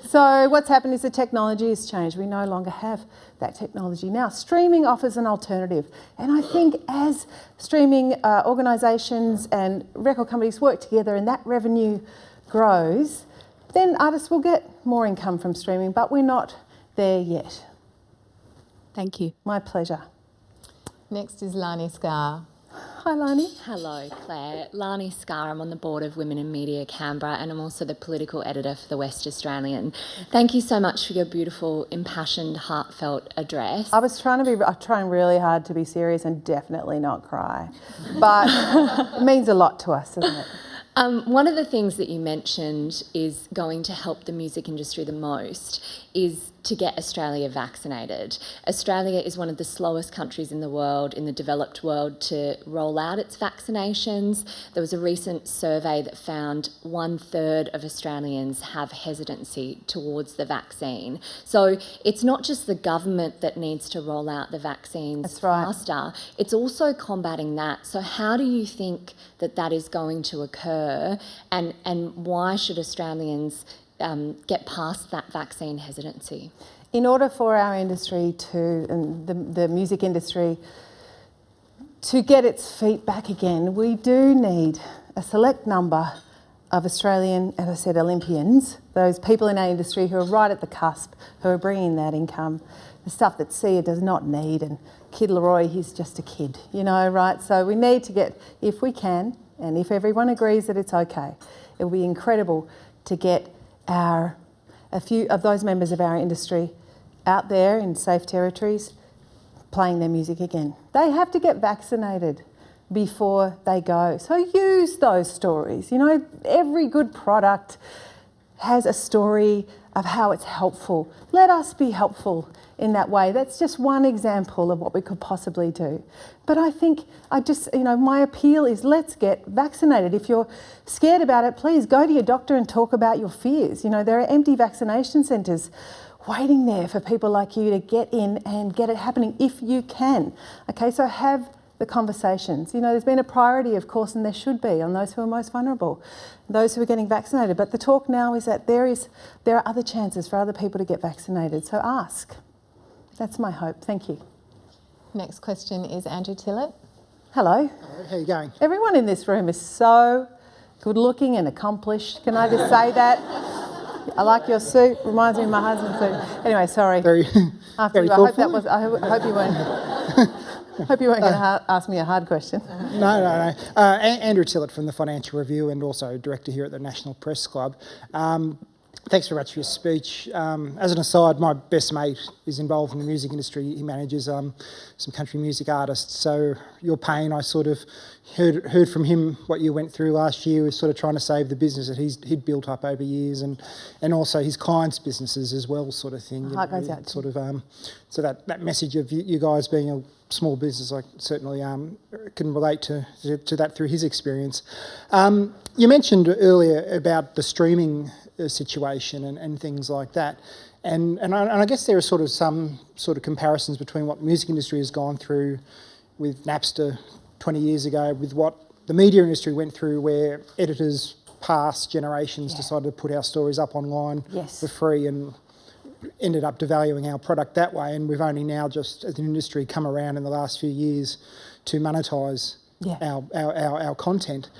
So what's happened is the technology has changed. We no longer have that technology now. Streaming offers an alternative. And I think as streaming organisations and record companies work together and that revenue grows, then artists will get more income from streaming, but we're not there yet. Thank you. My pleasure. Next is Lani Scar. Hi, Lani. Hello, Claire. Lani Scar. I'm on the board of Women in Media Canberra and I'm also the political editor for the West Australian. Thank you so much for your beautiful, impassioned, heartfelt address. I was trying really hard to be serious and definitely not cry, but it means a lot to us, doesn't it? One of the things that you mentioned is going to help the music industry the most is to get Australia vaccinated. Australia is one of the slowest countries in the world, in the developed world, to roll out its vaccinations. There was a recent survey that found 1/3 of Australians have hesitancy towards the vaccine. So it's not just the government that needs to roll out the vaccines faster, it's also combating that. So how do you think that is going to occur, and why should Australians get past that vaccine hesitancy? In order for our industry and the music industry to get its feet back again, we do need a select number of Australian, as I said, Olympians, those people in our industry who are right at the cusp, who are bringing that income, the stuff that Sia does not need, and Kid Leroy, he's just a kid, you know, right? So we need to get, if we can, and if everyone agrees that it's okay, it will be incredible to get a few of those members of our industry out there in safe territories playing their music again. They have to get vaccinated before they go. So use those stories. You know, every good product has a story of how it's helpful. Let us be helpful in that way. That's just one example of what we could possibly do. But I think my appeal is let's get vaccinated. If you're scared about it, please go to your doctor and talk about your fears. You know, there are empty vaccination centres waiting there for people like you to get in and get it happening if you can. Okay, so have the conversations. You know, there's been a priority, of course, and there should be, on those who are most vulnerable, those who are getting vaccinated. But the talk now is that there are other chances for other people to get vaccinated. So ask. That's my hope. Thank you. Next question is Andrew Tillett. Hello. Hello, how are you going? Everyone in this room is so good looking and accomplished. Can I just say that? I like your suit. Reminds me of my husband's suit. Anyway, sorry. Very I hope that was. I hope you weren't. Hope you weren't going to ask me a hard question. No. Andrew Tillett from the Financial Review and also director here at the National Press Club. Thanks very much for your speech. As an aside, my best mate is involved in the music industry. He manages some country music artists. So your pain, I sort of heard from him what you went through last year, was sort of trying to save the business that he'd built up over years, and also his clients' businesses as well, sort of thing. Heart goes out. Sort of so that message of you guys being a small business, I certainly can relate to that through his experience. You mentioned earlier about the streaming situation and things like that, and I guess there are sort of some sort of comparisons between what the music industry has gone through with Napster 20 years ago, with what the media industry went through, where editors past generations decided to put our stories up online for free and ended up devaluing our product that way, and we've only now just as an industry come around in the last few years to monetise our content.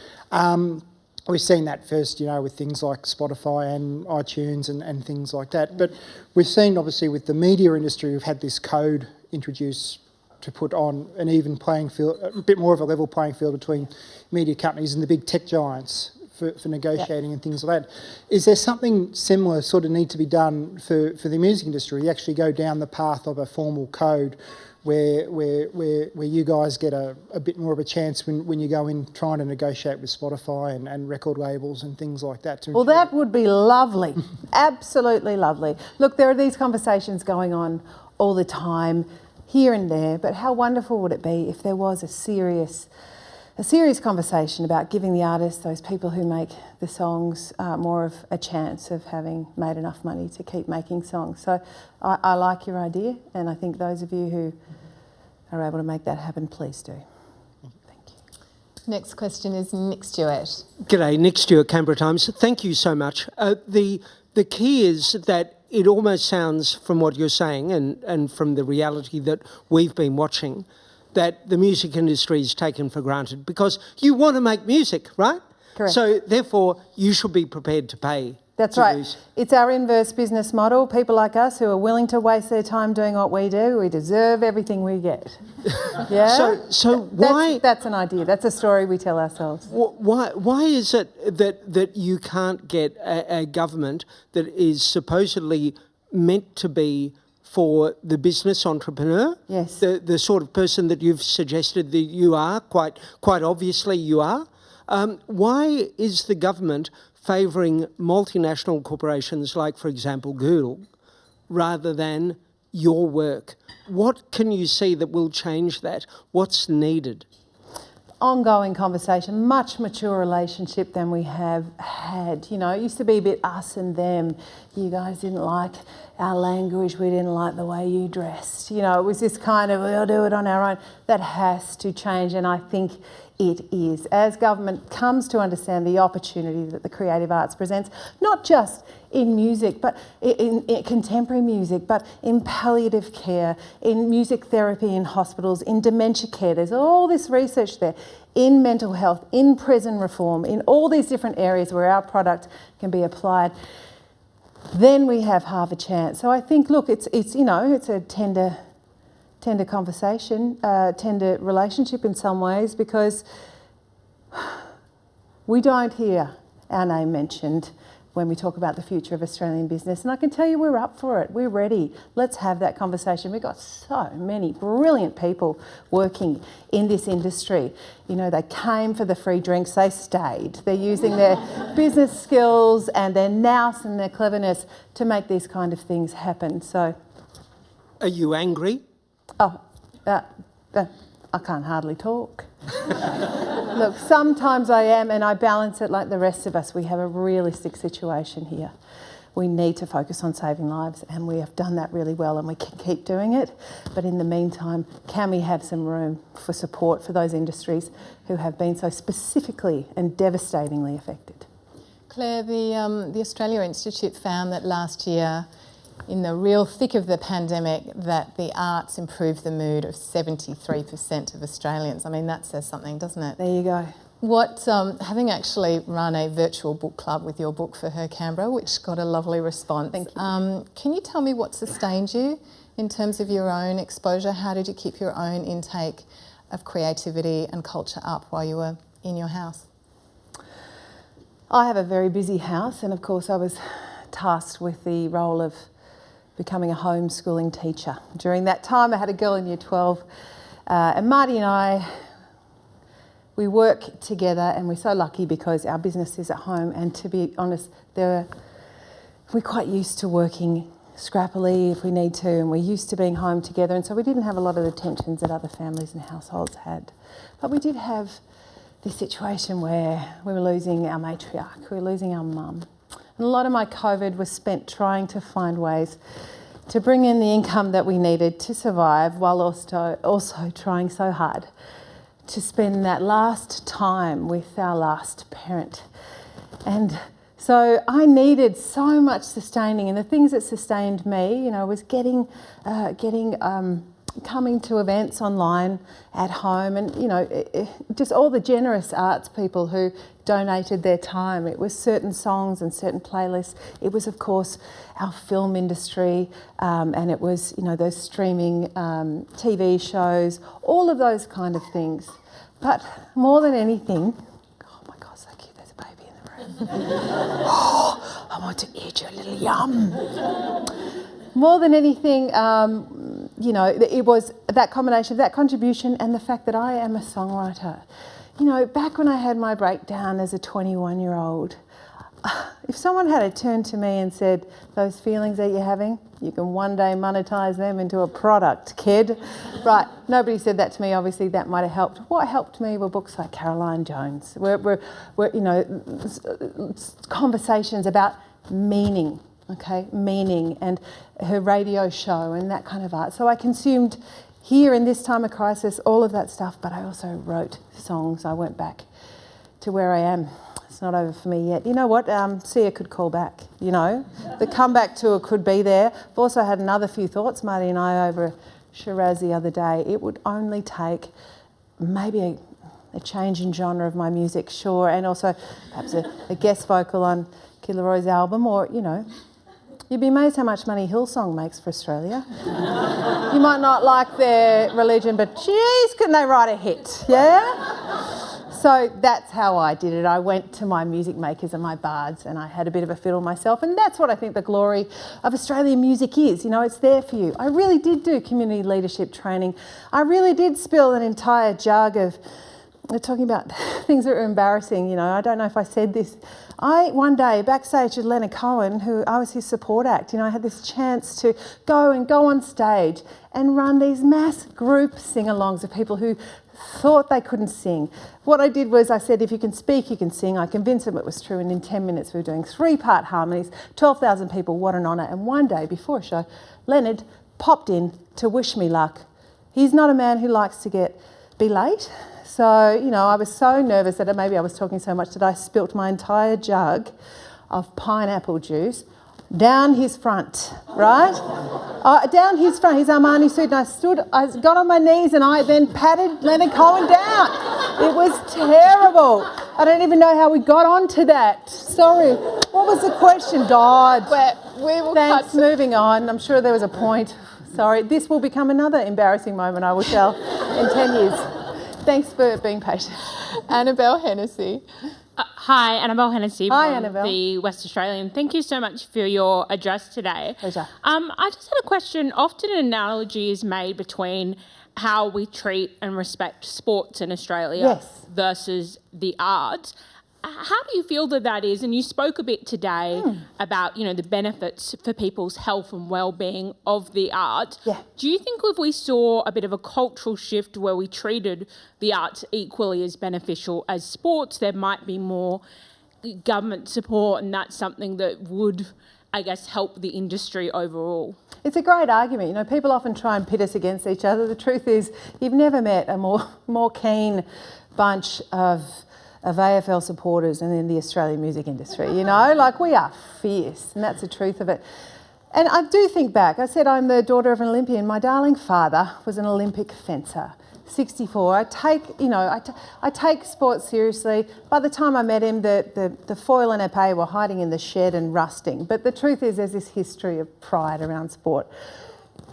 We've seen that first, with things like Spotify and iTunes and things like that. But we've seen, obviously, with the media industry, we've had this code introduced to put on an even playing field, a bit more of a level playing field between media companies and the big tech giants for negotiating and things like that. Is there something similar sort of need to be done for the music industry? You actually go down the path of a formal code where you guys get a bit more of a chance when you go in trying to negotiate with Spotify and record labels and things like that? Well, that would be lovely. Absolutely lovely. Look, there are these conversations going on all the time, here and there, but how wonderful would it be if there was a serious conversation about giving the artists, those people who make the songs, more of a chance of having made enough money to keep making songs. So I like your idea, and I think those of you who are able to make that happen, please do. Thank you. Next question is Nick Stewart. G'day, Nick Stewart, Canberra Times. Thank you so much. The key is that it almost sounds, from what you're saying and from the reality that we've been watching, that the music industry is taken for granted because you want to make music, right? Correct. So therefore, you should be prepared to pay. That's right. It's our inverse business model. People like us who are willing to waste their time doing what we do, we deserve everything we get. Yeah. So why? That's an idea. That's a story we tell ourselves. Why is it that you can't get a government that is supposedly meant to be for the business entrepreneur? Yes. The sort of person that you've suggested that you are, quite obviously you are. Why is the government favouring multinational corporations like, for example, Google, rather than your work? What can you see that will change that? What's needed? Ongoing conversation, much mature relationship than we have had. It used to be a bit us and them. You guys didn't like our language, we didn't like the way you dressed. It was this kind of, we'll do it on our own. That has to change, and I think it is. As government comes to understand the opportunity that the creative arts presents, not just in music, but in contemporary music, but in palliative care, in music therapy in hospitals, in dementia care. There's all this research there, in mental health, in prison reform, in all these different areas where our product can be applied. Then we have half a chance. So I think, look, it's a tender conversation, tender relationship in some ways, because we don't hear our name mentioned when we talk about the future of Australian business. And I can tell you we're up for it. We're ready. Let's have that conversation. We've got so many brilliant people working in this industry. They came for the free drinks, they stayed. They're using their business skills and their nous and their cleverness to make these kind of things happen. So, are you angry? I can't hardly talk. Look, sometimes I am, and I balance it like the rest of us. We have a realistic situation here. We need to focus on saving lives, and we have done that really well, and we can keep doing it. But in the meantime, can we have some room for support for those industries who have been so specifically and devastatingly affected? Claire, the Australia Institute found that last year, in the real thick of the pandemic, that the arts improved the mood of 73% of Australians. I mean, that says something, doesn't it? There you go. Having actually run a virtual book club with your book for Her Canberra, which got a lovely response, can you tell me what sustained you in terms of your own exposure? How did you keep your own intake of creativity and culture up while you were in your house? I have a very busy house, and of course I was tasked with the role of becoming a homeschooling teacher. During that time I had a girl in year 12 and Marty and I, we work together, and we're so lucky because our business is at home, and to be honest, we're quite used to working scrappily if we need to, and we're used to being home together, and so we didn't have a lot of the tensions that other families and households had. But we did have this situation where we were losing our matriarch, we were losing our mum. And a lot of my COVID was spent trying to find ways to bring in the income that we needed to survive, while also trying so hard to spend that last time with our last parent. And so I needed so much sustaining, and the things that sustained me, was coming to events online at home, and just all the generous arts people who donated their time. It was certain songs and certain playlists. It was, of course, our film industry, and it was those streaming TV shows, all of those kind of things. But more than anything, oh my God, so cute, there's a baby in the room. Oh, I want to eat your little yum. More than anything, it was that combination of that contribution and the fact that I am a songwriter. Back when I had my breakdown as a 21-year-old, if someone had turned to me and said, those feelings that you're having, you can one day monetize them into a product, kid. Right, nobody said that to me, obviously that might have helped. What helped me were books like Caroline Jones, were conversations about meaning, meaning, and her radio show and that kind of art. So I consumed here in this time of crisis all of that stuff, but I also wrote songs. I went back to where I am. It's not over for me yet. You know what? Sia could call back, The comeback tour could be there. I've also had another few thoughts, Marty and I, over Shiraz the other day. It would only take maybe a change in genre of my music, sure, and also perhaps a guest vocal on Kid Leroy's album, or, you'd be amazed how much money Hillsong makes for Australia. You might not like their religion, but geez, couldn't they write a hit, yeah? So that's how I did it. I went to my music makers and my bards, and I had a bit of a fiddle myself, and that's what I think the glory of Australian music is. It's there for you. I really did do community leadership training. I really did spill an entire jug of, we're talking about things that are embarrassing, I don't know if I said this. One day, backstage with Leonard Cohen, who I was his support act, I had this chance to go on stage and run these mass group sing-alongs of people who thought they couldn't sing. What I did was I said, if you can speak, you can sing. I convinced them it was true, and in 10 minutes we were doing 3-part harmonies, 12,000 people, what an honour. And one day before a show, Leonard popped in to wish me luck. He's not a man who likes to be late. So, I was so nervous that maybe I was talking so much that I spilt my entire jug of pineapple juice down his front, right? Down his front, his Armani suit, and I got on my knees and I then patted Leonard Cohen down. It was terrible. I don't even know how we got onto that. Sorry. What was the question, God? Thanks, moving on. I'm sure there was a point. Sorry. This will become another embarrassing moment, I will tell, in 10 years. Thanks for being patient. Annabelle Hennessy. Hi, Annabelle Hennessy Hi, from Annabelle. the West Australian. Thank you so much for your address today. Pleasure. I just had a question. Often an analogy is made between how we treat and respect sports in Australia versus the arts. How do you feel that is? And you spoke a bit today about, the benefits for people's health and well-being of the arts. Yeah. Do you think if we saw a bit of a cultural shift where we treated the arts equally as beneficial as sports, there might be more government support, and that's something that would, I guess, help the industry overall? It's a great argument. People often try and pit us against each other. The truth is, you've never met a more keen bunch of AFL supporters and in the Australian music industry, we are fierce, and that's the truth of it. And I do think back. I said I'm the daughter of an Olympian. My darling father was an Olympic fencer. 64. I take sports seriously. By the time I met him, the foil and épée were hiding in the shed and rusting. But the truth is, there's this history of pride around sport.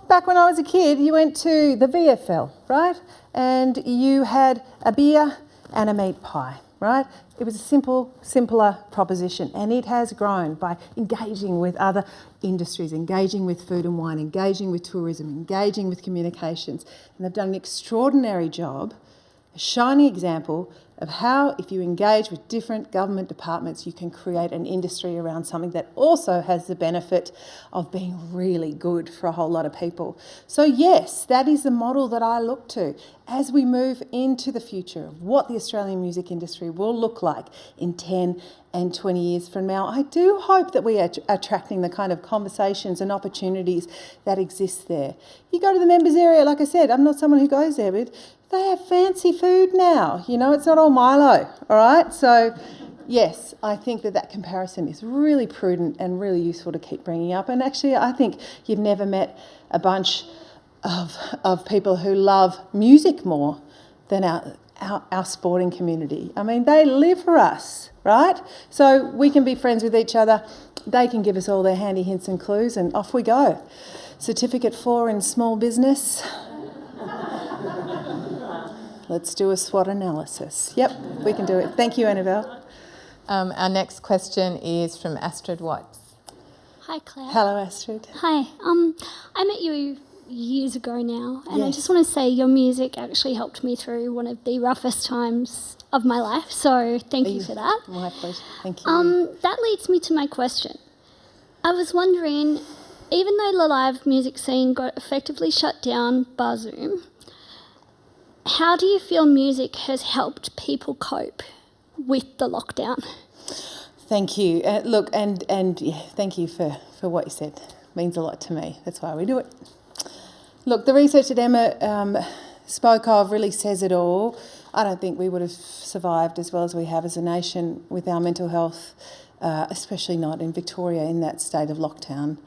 Back when I was a kid, you went to the VFL, right? And you had a beer and a meat pie, right? It was a simpler proposition, and it has grown by engaging with other industries, engaging with food and wine, engaging with tourism, engaging with communications. And they've done an extraordinary job, a shining example of how, if you engage with different government departments, you can create an industry around something that also has the benefit of being really good for a whole lot of people. So yes, that is the model that I look to as we move into the future of what the Australian music industry will look like in 10 and 20 years from now. I do hope that we are attracting the kind of conversations and opportunities that exist there. You go to the members area, like I said, I'm not someone who goes there, but they have fancy food now. You know, it's not all Milo, all right? So yes, I think that comparison is really prudent and really useful to keep bringing up. And actually, I think you've never met a bunch of people who love music more than our sporting community. I mean, they live for us, right? So we can be friends with each other. They can give us all their handy hints and clues, and off we go. Certificate 4 in small business. Let's do a SWOT analysis. Yep, we can do it. Thank you, Annabelle. Our next question is from Astrid Watts. Hi, Claire. Hello, Astrid. Hi. I met you years ago now, and Yes. I just want to say your music actually helped me through one of the roughest times of my life, so thank you for that. My pleasure. Thank you. That leads me to my question. I was wondering, even though the live music scene got effectively shut down by Zoom, how do you feel music has helped people cope with the lockdown? Thank you. Look, and yeah, thank you for what you said. It means a lot to me. That's why we do it. Look, the research that Emma spoke of really says it all. I don't think we would have survived as well as we have as a nation with our mental health, especially not in Victoria in that state of lockdown.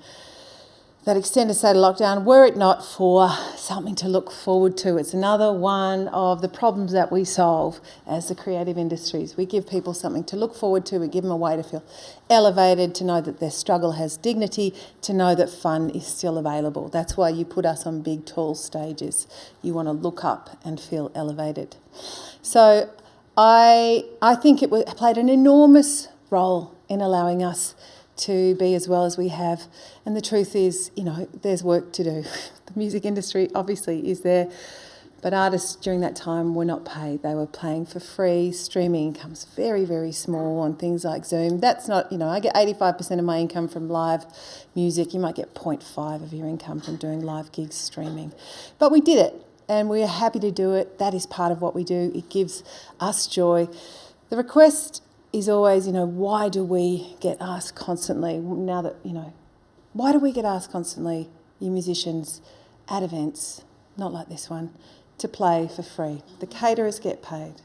That extended state of lockdown, were it not for something to look forward to. It's another one of the problems that we solve as the creative industries. We give people something to look forward to, we give them a way to feel elevated, to know that their struggle has dignity, to know that fun is still available. That's why you put us on big, tall stages. You want to look up and feel elevated. So I think it played an enormous role in allowing us to be as well as we have. And the truth is, you know, there's work to do. The music industry obviously is there, but artists during that time were not paid. They were playing for free. Streaming income's very, very small on things like Zoom. That's not, you know, I get 85% of my income from live music. You might get 0.5 of your income from doing live gigs streaming. But we did it, and we're happy to do it. That is part of what we do. It gives us joy. The request is always, you know, why do we get asked constantly, now that, you know, why do we get asked constantly, you musicians, at events, not like this one, to play for free? The caterers get paid.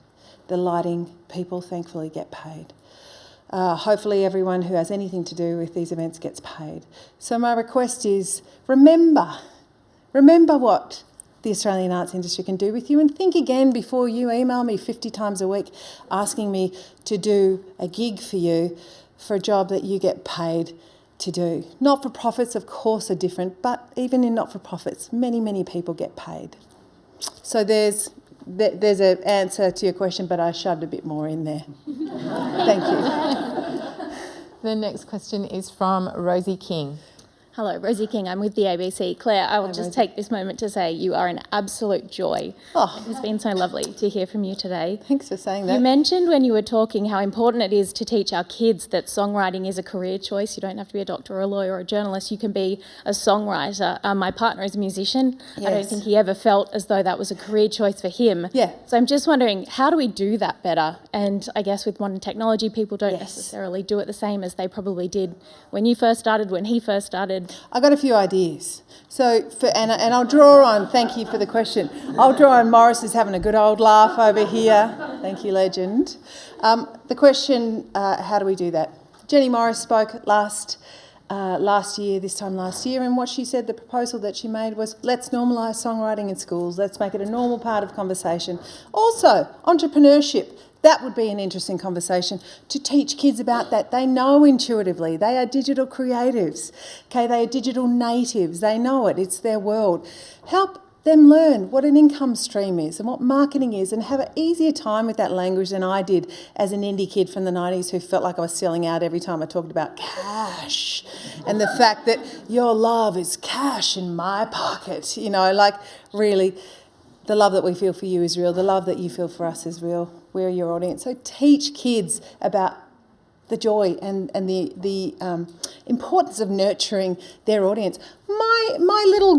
The lighting people, thankfully, get paid. Hopefully everyone who has anything to do with these events gets paid. So my request is, remember what the Australian arts industry can do with you, and think again before you email me 50 times a week asking me to do a gig for you for a job that you get paid to do. Not-for-profits, of course, are different, but even in not-for-profits, many, many people get paid. So there's an answer to your question, but I shoved a bit more in there. Thank you. The next question is from Rosie King. Hello, Rosie King. I'm with the ABC. Claire, I will just take this moment to say you are an absolute joy. Oh. It has been so lovely to hear from you today. Thanks for saying that. You mentioned when you were talking how important it is to teach our kids that songwriting is a career choice. You don't have to be a doctor or a lawyer or a journalist. You can be a songwriter. My partner is a musician. Yes. I don't think he ever felt as though that was a career choice for him. Yeah. So I'm just wondering, how do we do that better? And I guess with modern technology, people don't necessarily do it the same as they probably did when you first started, when he first started. I got a few ideas. So, and I'll draw on, thank you for the question, I'll draw on Morris is having a good old laugh over here. Thank you, legend. The question, how do we do that? Jenny Morris spoke last this time last year, and what she said, the proposal that she made was, let's normalise songwriting in schools, let's make it a normal part of conversation. Also, entrepreneurship, that would be an interesting conversation to teach kids about that. They know intuitively, they are digital creatives, okay, they are digital natives, they know it, it's their world. Help them learn what an income stream is and what marketing is, and have an easier time with that language than I did as an indie kid from the 90s who felt like I was selling out every time I talked about cash and the fact that your love is cash in my pocket. You know, like, really, the love that we feel for you is real. The love that you feel for us is real. We're your audience. So teach kids about the joy and the importance of nurturing their audience. My little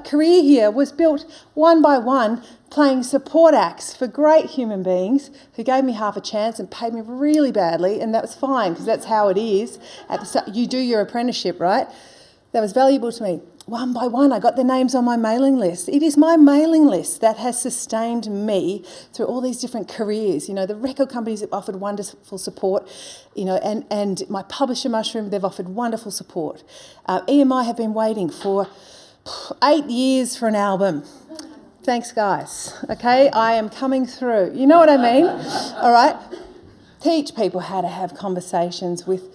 career here was built one by one, playing support acts for great human beings who gave me half a chance and paid me really badly, and that was fine because that's how it is. At the start, you do your apprenticeship, right? That was valuable to me. One by one, I got the names on my mailing list. It is my mailing list that has sustained me through all these different careers. You know, the record companies have offered wonderful support, you know, and my publisher, Mushroom, they've offered wonderful support. EMI have been waiting for 8 years for an album. Thanks, guys. Okay, I am coming through. You know what I mean? All right? Teach people how to have conversations with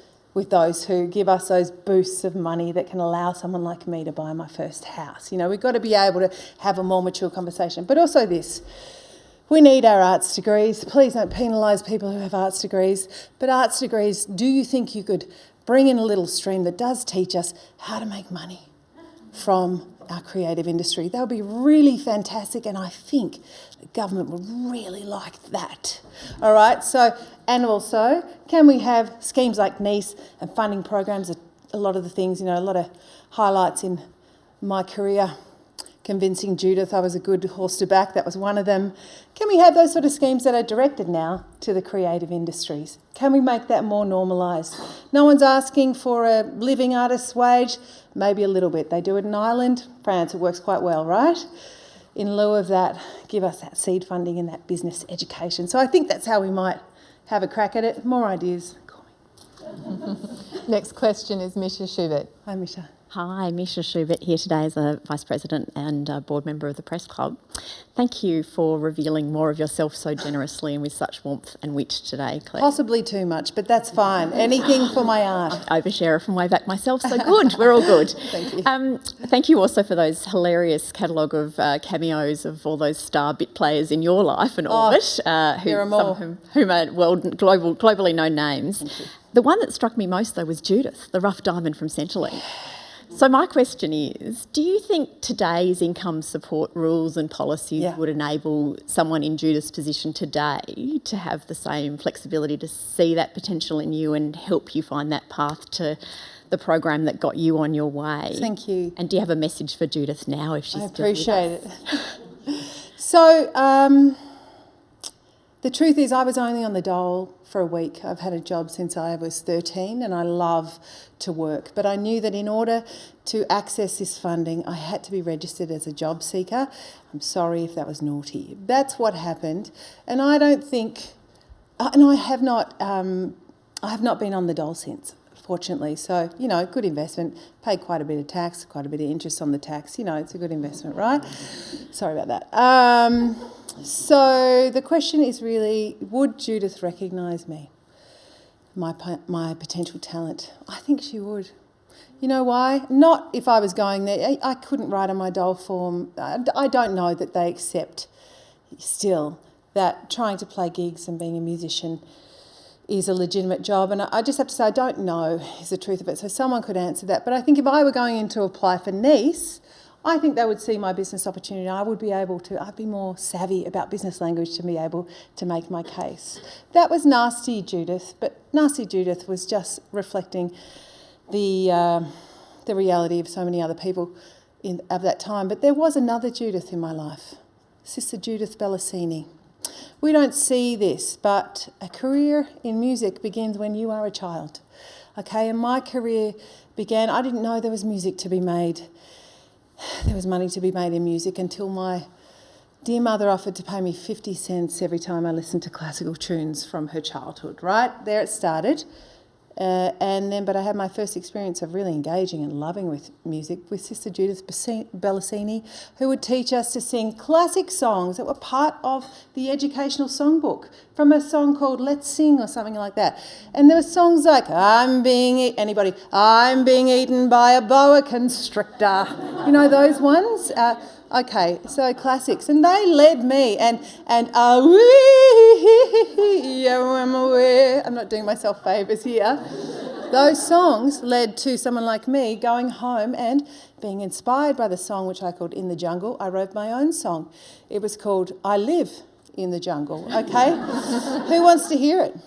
those who give us those boosts of money that can allow someone like me to buy my first house. You know, we've got to be able to have a more mature conversation. But also this, we need our arts degrees. Please don't penalise people who have arts degrees. But arts degrees, do you think you could bring in a little stream that does teach us how to make money from our creative industry? That would be really fantastic, and I think the government would really like that. All right, so, and also, can we have schemes like NEIS and funding programs? A lot of the things, you know, a lot of highlights in my career. Convincing Judith I was a good horse to back, that was one of them. Can we have those sort of schemes that are directed now to the creative industries? Can we make that more normalised? No one's asking for a living artist's wage, maybe a little bit. They do it in Ireland, France, it works quite well, right? In lieu of that, give us that seed funding and that business education. So I think that's how we might have a crack at it. More ideas. Call me. Next question is Misha Schubert. Hi, Misha. Hi, Misha Schubert here today as a Vice President and board member of the Press Club. Thank you for revealing more of yourself so generously and with such warmth and wit today, Claire. Possibly too much, but that's fine. Anything for my art. Oversharer from way back myself, so good. We're all good. Thank you. Thank you also for those hilarious catalogue of cameos of all those star bit players in your life and orbit, there are more. some of whom are globally known names. The one that struck me most, though, was Judith, the rough diamond from Centrelink. So my question is, do you think today's income support rules and policies would enable someone in Judith's position today to have the same flexibility to see that potential in you and help you find that path to the program that got you on your way? Thank you. And do you have a message for Judith now if she's I appreciate it. So the truth is I was only on the dole for a week. I've had a job since I was 13 and I love to work. But I knew that in order to access this funding, I had to be registered as a job seeker. I'm sorry if that was naughty. That's what happened. And I don't think, and I have not been on the dole since, fortunately. So, you know, good investment. Paid quite a bit of tax, quite a bit of interest on the tax. You know, it's a good investment, right? Sorry about that. So the question is really, would Judith recognise me, my potential talent? I think she would. You know why? Not if I was going there. I couldn't write on my dole form. I don't know that they accept still that trying to play gigs and being a musician is a legitimate job. And I just have to say I don't know is the truth of it. So someone could answer that. But I think if I were going in to apply for NEIS, I think they would see my business opportunity. I would be able to, I'd be more savvy about business language to be able to make my case. That was Nasty Judith, but Nasty Judith was just reflecting the reality of so many other people of that time. But there was another Judith in my life, Sister Judith Bellasini. We don't see this, but a career in music begins when you are a child. Okay, and my career began, I didn't know there was music to be made. There was money to be made in music until my dear mother offered to pay me 50 cents every time I listened to classical tunes from her childhood, right? There it started. But I had my first experience of really engaging and loving with music with Sister Judith Bellasini, who would teach us to sing classic songs that were part of the educational songbook, from a song called Let's Sing or something like that. And there were songs like, I'm being eaten by a boa constrictor. You know those ones? Okay, so classics. And they led me, I'm not doing myself favours here. Those songs led to someone like me going home and being inspired by the song which I called In the Jungle. I wrote my own song. It was called I Live in the Jungle, okay? Who wants to hear it?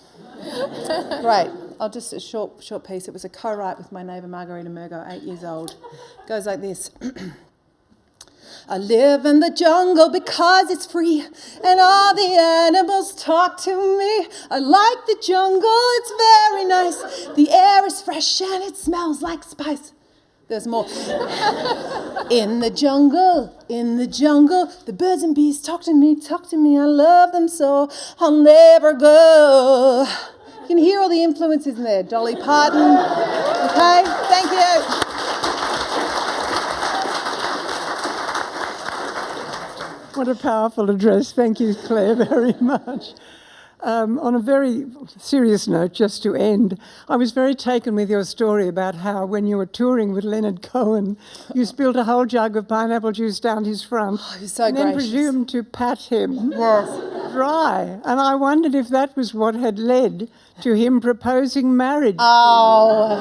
Great. I'll just a short piece. It was a co-write with my neighbour Margarita Murgo, 8 years old. It goes like this. I live in the jungle because it's free and all the animals talk to me. I like the jungle, it's very nice. The air is fresh and it smells like spice. There's more. In the jungle, the birds and bees talk to me, I love them so, I'll never go. You can hear all the influences in there. Dolly Parton, okay, thank you. What a powerful address. Thank you, Claire, very much. On a very serious note, just to end, I was very taken with your story about how when you were touring with Leonard Cohen, you spilled a whole jug of pineapple juice down his front. Oh, he was so and then gracious. presumed to pat him Yes. dry. And I wondered if that was what had led to him proposing marriage. Oh.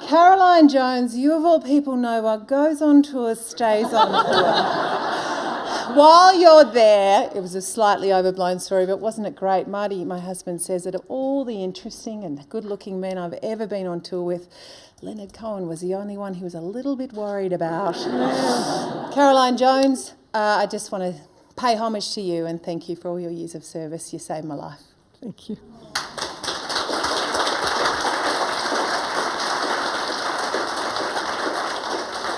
Caroline Jones, you of all people know what goes on tour stays on tour. While you're there, it was a slightly overblown story, but wasn't it great? Marty, my husband, says that of all the interesting and good-looking men I've ever been on tour with, Leonard Cohen was the only one he was a little bit worried about. Caroline Jones, I just want to pay homage to you and thank you for all your years of service. You saved my life. Thank you.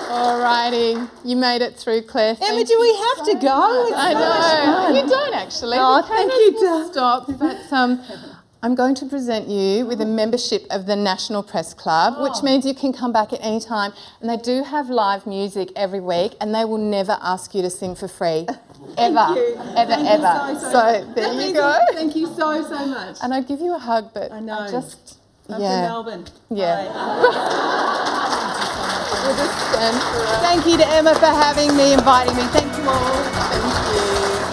Alrighty, you made it through, Claire. Emma, do we have to go? I know. You don't actually. Oh, thank you, Stop. But I'm going to present you with a membership of the National Press Club, which means you can come back at any time. And they do have live music every week, and they will never ask you to sing for free. Ever. Ever. So there you go. Thank you so much. And I'd give you a hug, but I know. I'm from Melbourne. Yeah. We'll just stand for Thank you to Emma for having me, inviting me. Thank you all. Thank you.